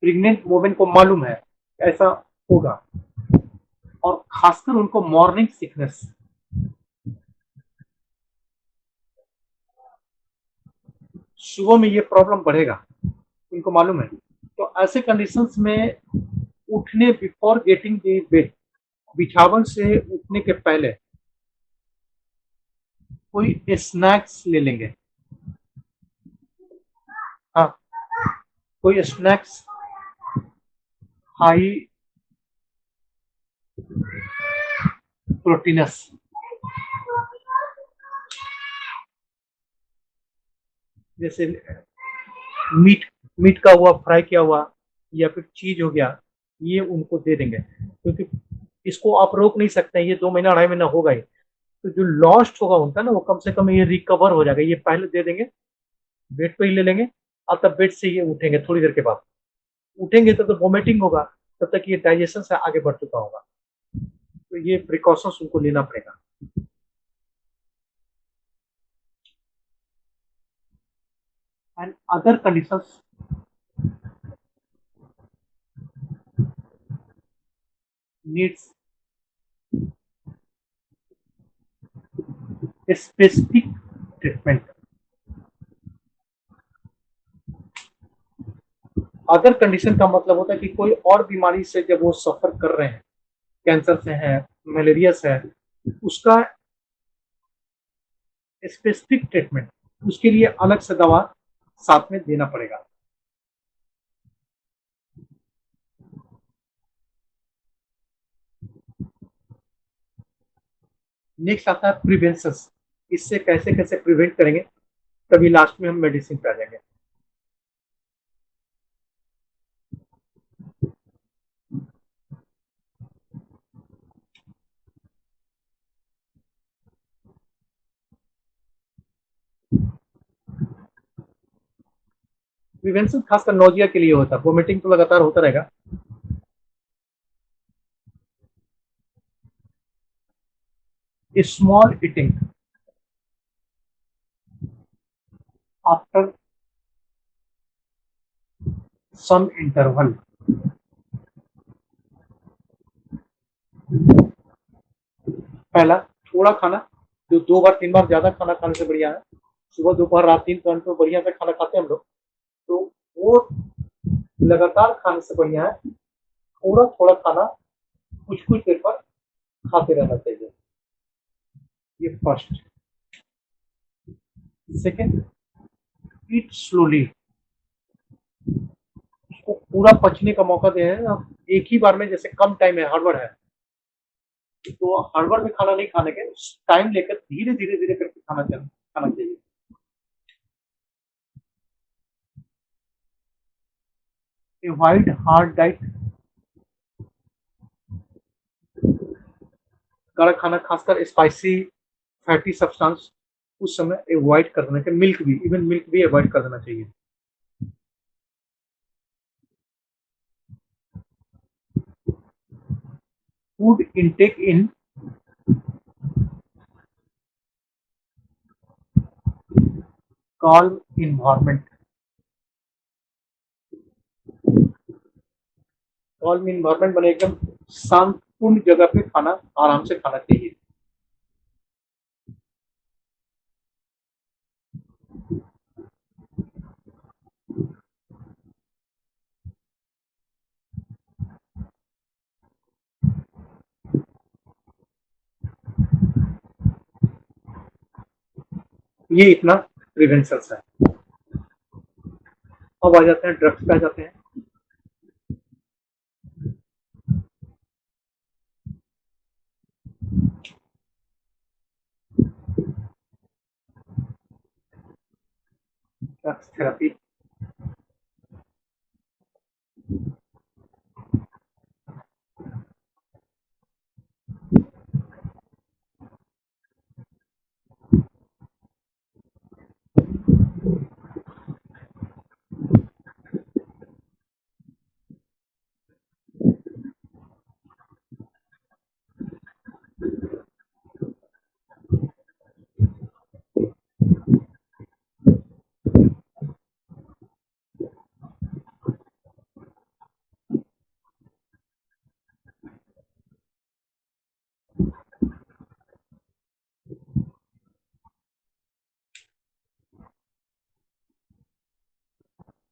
A: प्रेग्नेंट वुमेन को मालूम है ऐसा होगा, और खासकर उनको मॉर्निंग सिकनेस, सुबह में ये प्रॉब्लम बढ़ेगा, उनको मालूम है। तो ऐसे कंडीशंस में उठने बिफोर गेटिंग द बेड, बिछावन से उठने के पहले कोई स्नैक्स ले लेंगे। हाँ, कोई स्नैक्स हाई प्रोटीनस, जैसे मीट मीट का हुआ, फ्राई किया हुआ, या फिर चीज हो गया, ये उनको दे देंगे, क्योंकि इसको आप रोक नहीं सकते हैं, ये 2 महीना 2.5 महीना होगा ही। तो जो लॉस्ट होगा उनका ना, वो कम से कम ये रिकवर हो जाएगा। ये पहले दे देंगे, बेड पे ही ले लेंगे, और तब बेड से ये उठेंगे, थोड़ी देर के बाद उठेंगे तो वोमिटिंग होगा, तब तक ये डाइजेशन से आगे बढ़ चुका होगा। तो ये प्रिकॉशंस उनको लेना पड़ेगा। And other conditions needs specific treatment. Other condition का मतलब होता है कि कोई और बीमारी से जब वो सफर कर रहे हैं, कैंसर से है, मलेरिया से है, उसका स्पेसिफिक ट्रीटमेंट, उसके लिए अलग से दवा साथ में देना पड़ेगा। नेक्स्ट आता है प्रिवेंशन। इससे कैसे कैसे प्रिवेंट करेंगे, तभी लास्ट में हम मेडिसिन पे आ जाएंगे। प्रिवेंशन खासकर नोजिया के लिए होता है, वोमिटिंग तो लगातार होता रहेगा। Small eating after some interval, पहला थोड़ा खाना, जो 2 बार 3 बार ज्यादा खाना खाने से बढ़िया है। सुबह दोपहर रात 3 टाइम तो बढ़िया से खाना खाते हैं हम लोग, तो वो लगातार खाने से बढ़िया है थोड़ा थोड़ा खाना कुछ कुछ देर पर खाते रहना चाहिए। ये फर्स्ट। सेकेंड, ईट स्लोली, उसको पूरा पचने का मौका दें। अब एक ही बार में, जैसे कम टाइम है, हड़बड़ है, तो हड़बड़ में खाना नहीं खाने के, टाइम लेकर धीरे धीरे धीरे करके खाना चाहिए। अवॉइड हार्ड डाइट, कड़ा खाना, खासकर स्पाइसी फैटी सब्सटेंस उस समय अवॉइड कर देना चाहिए। मिल्क भी, इवन मिल्क भी अवॉइड कर देना चाहिए। फूड इनटेक इन calm environment, calm environment बने एकदम शांतपूर्ण जगह पे खाना आराम से खाना चाहिए। ये इतना प्रिवेंशन है। अब आ जाते हैं ड्रग्स पे आ जाते हैं। ड्रग्स थेरेपी,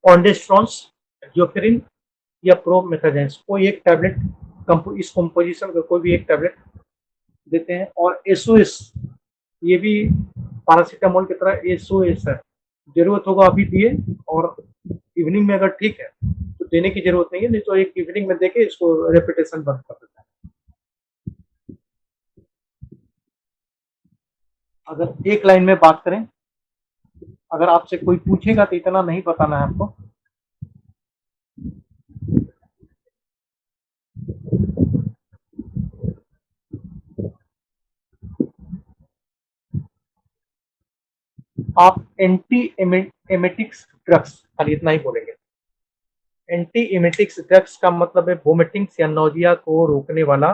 A: ऑन्डेस्ट्रॉन्स, जोफेरिन या प्रोमेथाजाइन, कोई एक टैबलेट इस कंपोजिशन का कोई भी एक टैबलेट देते हैं। और एसओएस, ये भी पैरासीटामोल की तरह एसओएस है, जरूरत होगा अभी दिए, और इवनिंग में अगर ठीक है तो देने की जरूरत नहीं है, नहीं तो एक इवनिंग में देके इसको रेपिटेशन बंद कर देता है। अगर एक लाइन में बात करें, अगर आपसे कोई पूछेगा तो इतना नहीं बताना है आपको। आप एंटी एमेटिक्स ड्रग्स, खाली इतना ही बोलेंगे। एंटी एमेटिक्स ड्रग्स का मतलब है वोमिटिंग्स या नौजिया को रोकने वाला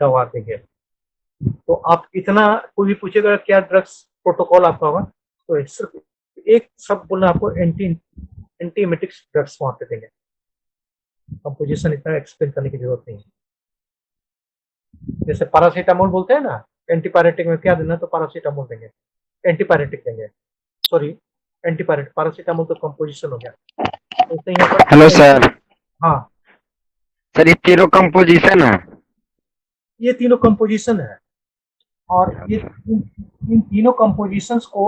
A: दवा देंगे। तो आप इतना, कोई भी पूछेगा क्या ड्रग्स प्रोटोकॉल आपका होगा, तो सिर्फ एक शब्द बोलना आपको, एंटी एमेटिक्स ड्रग्स वहां पे देंगे। कंपोजिशन इतना एक्सप्लेन करने की जरूरत नहीं है। जैसे पैरासीटामोल बोलते हैं ना, एंटीपायरेटिक में क्या देना, तो पैरासीटामोल देंगे, एंटीपायरेटिक देंगे, सॉरी एंटीपायरेटिक, पैरासीटामोल तो कंपोजिशन हो गया। तो यहाँ पर
D: हेलो सर।
A: हाँ
D: सर ये तीनों कंपोजिशन है?
A: ये तीनों कंपोजिशन है, और ये इन तीनों कंपोजिशंस को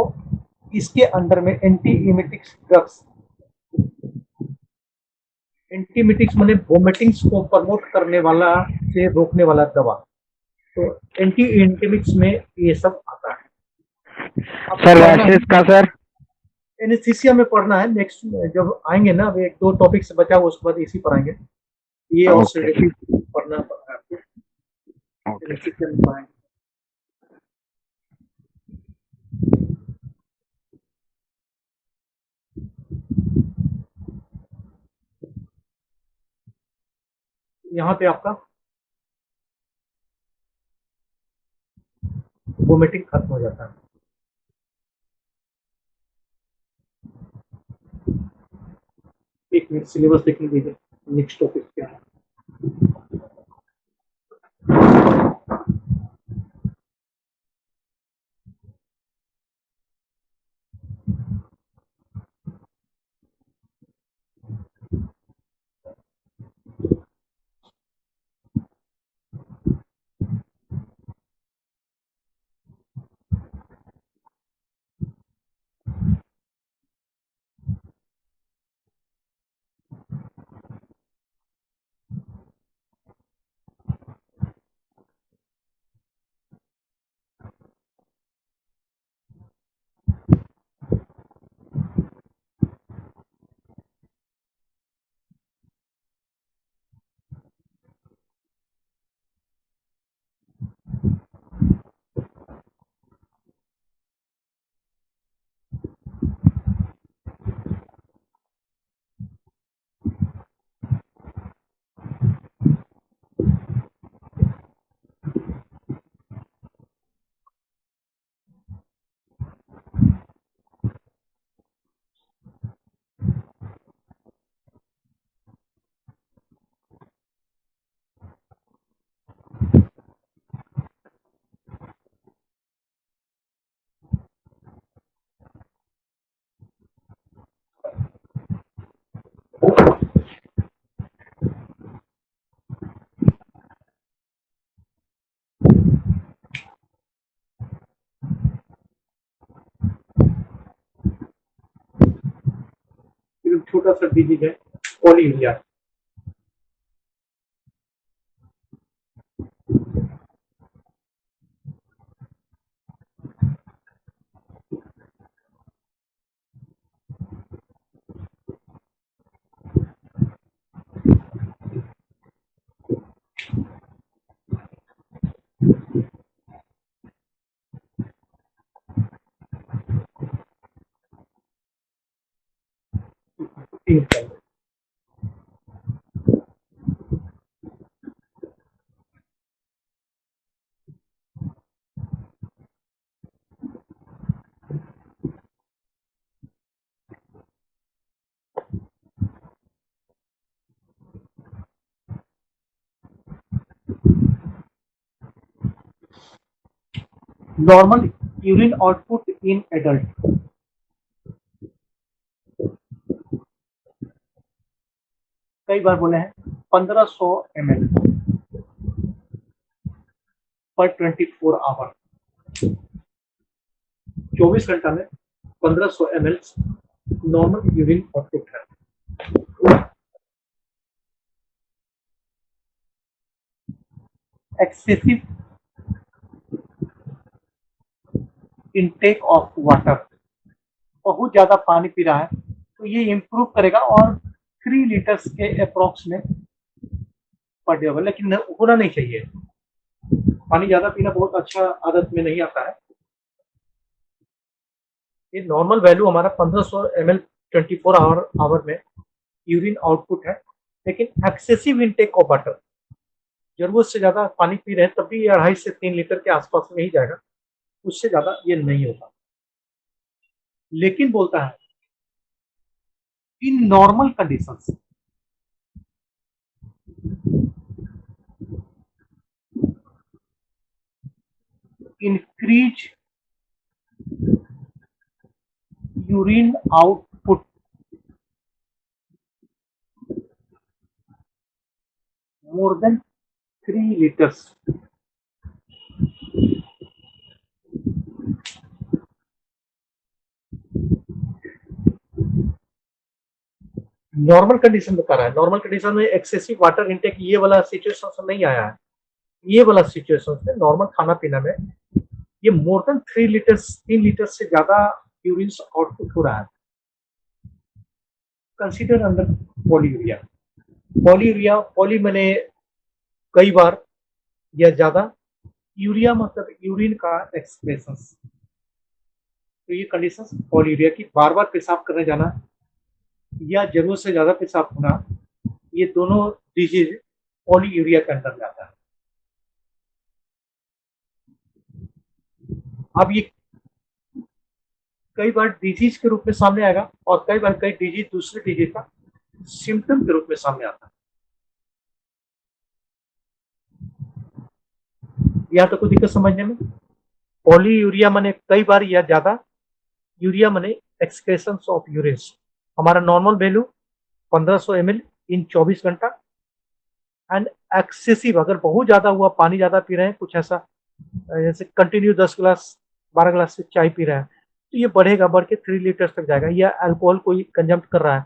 A: इसके अंडर में एंटी इमेटिक्स ड्रग्स, एंटीमिटिक्स माने वोमिटिंग्स को प्रमोट करने वाला से रोकने वाला दवा, तो एंटी एंटीमिक्स में ये सब आता है।
D: सर लाइसेंस का सर?
A: एनेस्थीसिया में पढ़ना है, नेक्स्ट जब आएंगे ना, अब एक दो टॉपिक से बचा हुआ, उसके बाद इसी पर आएंगे, ये और पढ़ना है आपको, एनेस्थीसिया में पढ़ाएंगे। यहाँ पे आपका वोमिटिंग खत्म हो जाता है। एक मिनट सिलेबस देखने दीजिए, नेक्स्ट टॉपिक क्या है। छोटा सा डिजीज है पॉलीमिया। normal urine output in adult, कई बार बोले हैं 1500 ml पर 24 आवर, 24 घंटा में 1500 ml नॉर्मल यूरिन आउटपुट है। एक्सेसिव इनटेक ऑफ वाटर, बहुत ज्यादा पानी पी रहा है तो ये इम्प्रूव करेगा और 3 लीटर्स के अप्रोक्स में पर डे होगा, लेकिन होना नहीं चाहिए। पानी ज्यादा पीना बहुत अच्छा आदत में नहीं आता है। ये नॉर्मल वैल्यू हमारा 1500 ml 24 आवर में यूरिन आउटपुट है, लेकिन एक्सेसिव इनटेक ऑफ वाटर, जरूरत से ज्यादा पानी पी रहे हैं तब भी 2.5 से 3 लीटर के आसपास में ही जाएगा, उससे ज्यादा ये नहीं होगा। लेकिन बोलता है in normal conditions increase urine output more than 3 litres. Normal condition बता रहा है, नॉर्मल कंडीशन में एक्सेसिव वाटर इनटेक ये वाला सिचुएशन नहीं आया है, ये वाला सिचुएशन में नॉर्मल खाना पीना में ये मोर देन 3 लीटर से ज्यादा यूरिन आउटपुट हो रहा है। कंसीडर अंदर पॉलीयूरिया, पॉलीयूरिया पॉली मैंने कई बार या ज्यादा, यूरिया मतलब यूरिन का एक्सप्रेशन, तो ये कंडीशन पॉलीयूरिया की बार बार पेशाब करने जाना या जरूरत से ज्यादा पेशाब होना, ये दोनों डिजीज पॉलीयूरिया के अंदर जाता है। अब ये कई बार डिजीज के रूप में सामने आएगा और कई बार कई डिजीज दूसरे डिजीज का सिम्टम के रूप में सामने आता है। या तो कोई दिक्कत समझने में? पॉलीयूरिया माने कई बार या ज्यादा, यूरिया माने एक्सक्रेशन ऑफ यूरिन। हमारा नॉर्मल वैल्यू 1500 ml इन 24 घंटा, एंड एक्सेसिव अगर बहुत ज्यादा हुआ, पानी ज्यादा पी रहे हैं, कुछ ऐसा जैसे कंटिन्यू 10 ग्लास 12 ग्लास से चाय पी रहे हैं, तो ये बढ़ेगा, बढ़ के 3 लीटर्स तक जाएगा। या अल्कोहल कोई कंजम्प कर रहा है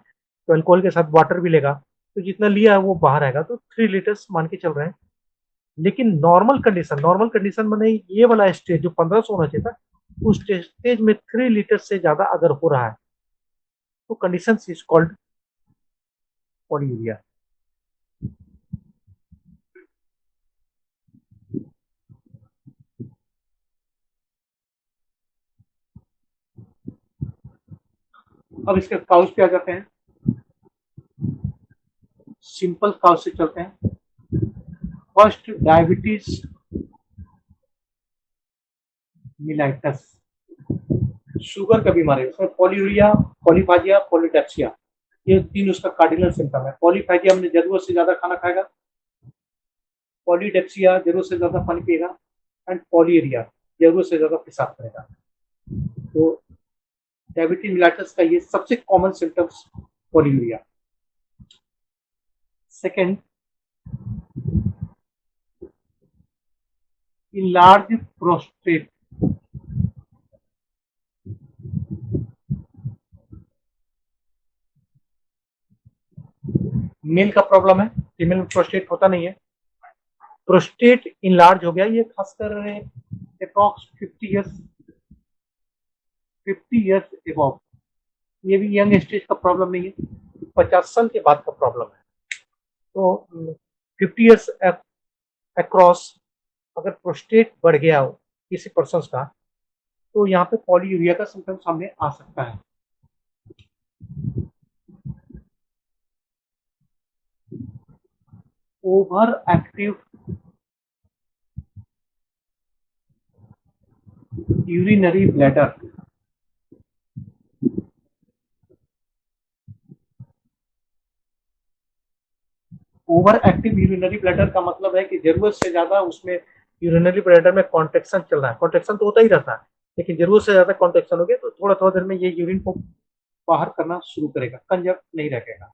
A: तो अल्कोहल के साथ वाटर भी लेगा, तो जितना लिया है वो बाहर आएगा, तो 3 लीटर्स मान के चल रहे हैं। लेकिन नॉर्मल कंडीशन मैंने ये वाला स्टेज जो 1500 होना चाहिए था, उस स्टेज में 3 लीटर से ज्यादा अगर हो रहा है तो कंडीशन इज कॉल्ड पॉलीयूरिया। अब इसके काउज पे आ जाते हैं, सिंपल काउज से चलते हैं। फर्स्ट डायबिटीज मिलाइटस, शुगर का बीमारी, उसमें पॉलीयूरिया, पॉलीफाजिया, पॉलीटैक्सिया, ये 3 उसका कार्डिनल सिम्टम है। पॉलीफाजिया में जरूरत से ज्यादा खाना खाएगा, पॉलीडेक्सिया जरूरत से ज्यादा पानी पिएगा, एंड पॉलीयूरिया जरूरत से ज्यादा पेशाब करेगा। तो डायबिटीज मिलाइटस का ये सबसे common symptoms polyuria. Second, enlarge prostate, male का प्रॉब्लम है, फीमेल में प्रोस्टेट होता नहीं है। प्रोस्टेट इनलार्ज हो गया, ये खासकर अप्रॉक्स 50 इयर्स एबव, ये भी यंग स्टेज का प्रॉब्लम नहीं है, 50 साल के बाद का प्रॉब्लम है। तो 50 इयर्स अक्रॉस अगर प्रोस्टेट बढ़ गया हो किसी पर्सन का, तो यहाँ पे पॉलीयूरिया का सिम्टम सामने आ सकता है। Over active urinary bladder, over active urinary bladder का मतलब है कि जरूरत से ज्यादा उसमें यूरिनरी ब्लैडर में कॉन्ट्रेक्शन चल रहा है। कॉन्ट्रेक्शन तो होता ही रहता है, लेकिन जरूरत से ज्यादा कॉन्ट्रेक्शन हो गया तो थोड़ा थोड़ा देर में ये यूरिन को बाहर करना शुरू करेगा, कंजर्व नहीं रखेगा।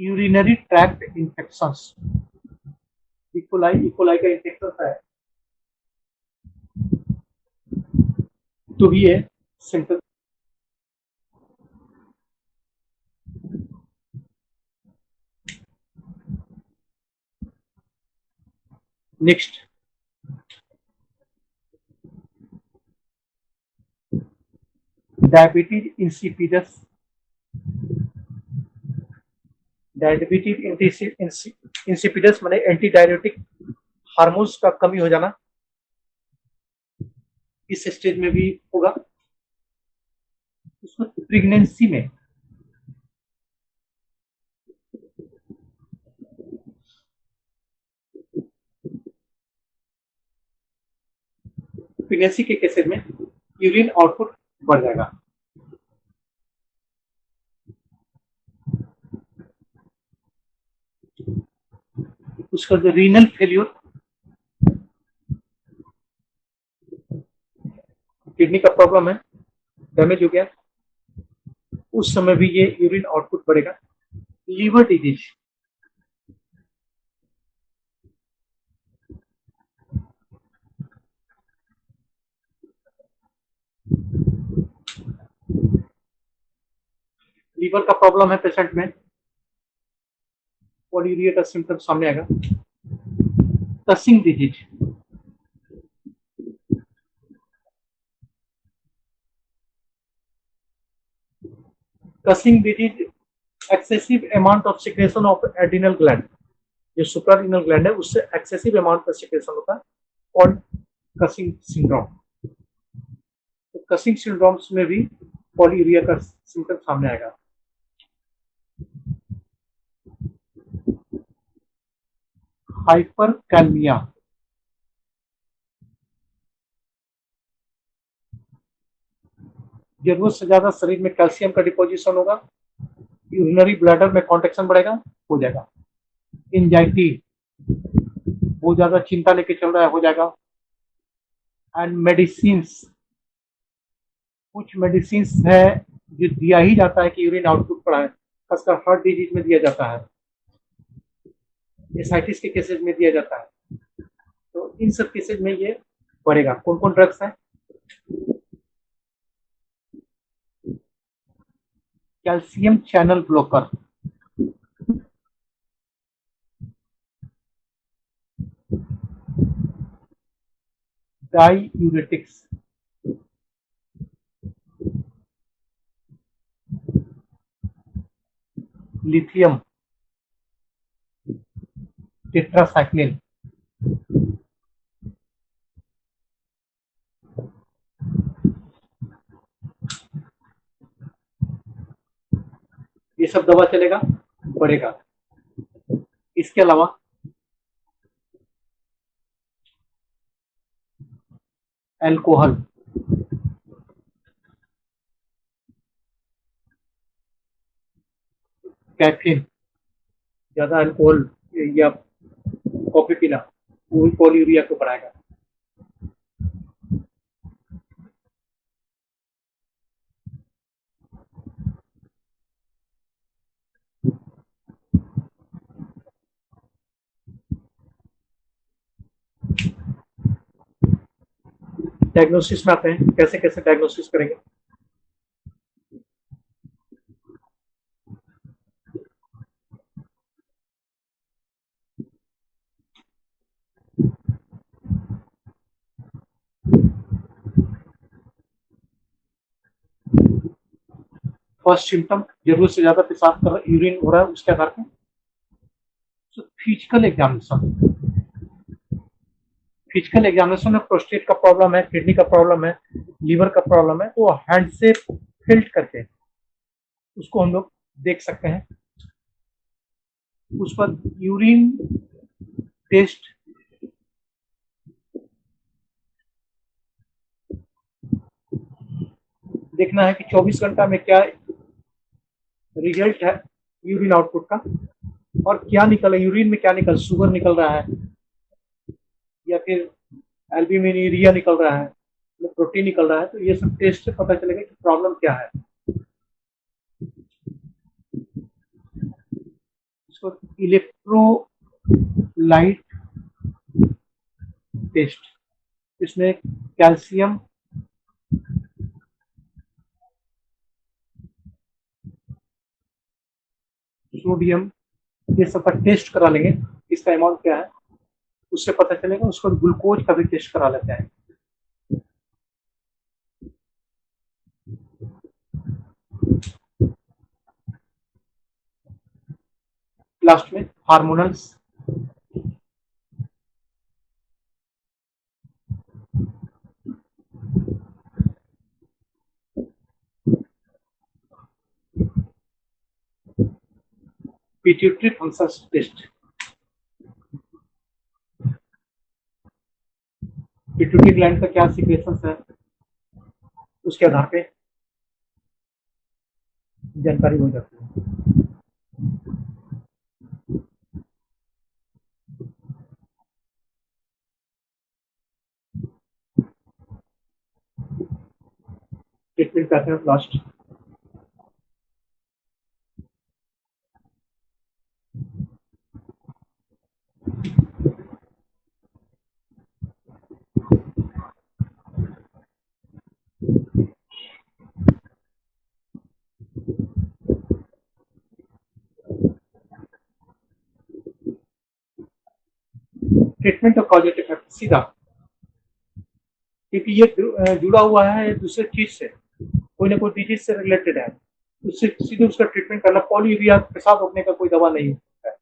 A: यूरिनरी ट्रैक्ट इन्फेक्शंस, इकोलाई का इन्फेक्शन है तो भी ये symptom. Next, diabetes insipidus. Diabetes insipidus माने एंटी डायरेटिक हार्मोन्स का कमी हो जाना, इस स्टेज में भी होगा। उसमें प्रेगनेंसी में प्रेगनेंसी के केसेस में यूरिन आउटपुट बढ़ जाएगा। उसका जो रीनल फेल्यूर, किडनी का प्रॉब्लम है, डैमेज हो गया, उस समय भी ये यूरिन आउटपुट बढ़ेगा। लीवर डिजीज, लीवर का प्रॉब्लम है पेशेंट में, पॉलीयूरिया का सिम्टम सामने आएगा। Causing disease, causing disease excessive amount of secretion of adrenal gland, जो सुप्रारीनल ग्लैंड है उससे एक्सेसिव अमाउंट का सिक्रेशन होता है, और कसिंग सिंड्रोम। तो कसिंग सिंड्रोम्स में भी पॉलीयूरिया का सिम्टम सामने आएगा। हाइपरकैलमिया, जरूरत से ज्यादा शरीर में कैल्शियम का डिपोजिशन होगा, यूरिनरी ब्लैडर में कॉन्ट्रैक्शन बढ़ेगा, हो जाएगा। एंजाइटी, बहुत ज्यादा चिंता लेके चल रहा है, हो जाएगा। एंड मेडिसिन्स, कुछ मेडिसिन्स है जो दिया ही जाता है कि यूरिन आउटपुट बढ़ाए, खासकर हार्ट डिजीज में दिया जाता है, एसाइटिस के केसेस में दिया जाता है। तो इन सब केसेस में ये बढ़ेगा। कौन कौन ड्रग्स हैं? Calcium channel blocker, diuretics, lithium, tetracycline, ये सब दवा चलेगा, बढ़ेगा। इसके अलावा अल्कोहल, कैफीन, ज्यादा अल्कोहल या कॉफी पीना, वो भी पॉलीयूरिया को बढ़ाएगा। डायग्नोसिस में आते हैं, कैसे कैसे डायग्नोसिस करेंगे। फर्स्ट सिम्टम, जरूरत से ज्यादा पेशाब कर, यूरिन हो रहा है, उसके आधार पर फिजिकल एग्जामिनेशन, फिजिकल एग्जामिनेशन में प्रोस्टेट का प्रॉब्लम है, किडनी का प्रॉब्लम है, लीवर का प्रॉब्लम है, तो हैंड से फिल्ट करके उसको हम लोग देख सकते हैं। उस पर यूरिन टेस्ट, देखना है कि 24 घंटा में क्या रिजल्ट है यूरिन आउटपुट का, और क्या निकल, यूरिन में क्या निकल, शुगर निकल रहा है या फिर एल्ब्यूमिन निकल रहा है, प्रोटीन निकल रहा है। तो ये सब टेस्ट से पता चलेगा कि प्रॉब्लम क्या है। इसको इलेक्ट्रोलाइट टेस्ट, इसमें कैल्शियम, सोडियम, ये सब का टेस्ट करा लेंगे, इसका अमाउंट क्या है उससे पता चलेगा। उसको ग्लूकोज का भी टेस्ट करा लेते हैं। लास्ट में hormonals, pituitary function test, pituitary gland का क्या सीक्रेशन है उसके आधार पे जानकारी हो जाती है। ट्रीटमेंट करते हैं लास्ट। ट्रीटमेंट और कॉजेटिव इफेक्ट सीधा, क्योंकि ये जुड़ा हुआ है दूसरे चीज से, कोई ना कोई डिजीज से रिलेटेड है, उससे सीधे उसका ट्रीटमेंट करना। पॉलीयूरिया पेशाब रोकने का कोई दवा नहीं है,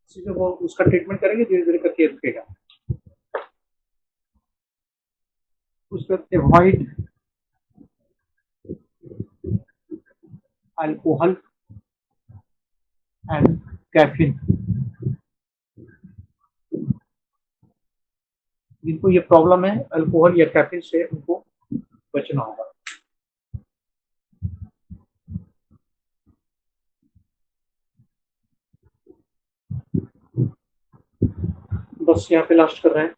A: सीधे वो उसका ट्रीटमेंट करेंगे, धीरे धीरे करके रुकेगा। उसके अवॉइड अल्कोहल एंड कैफीन, जिनको ये प्रॉब्लम है अल्कोहल या कैफीन से उनको बचना होगा। बस यहाँ पे लास्ट कर रहे हैं।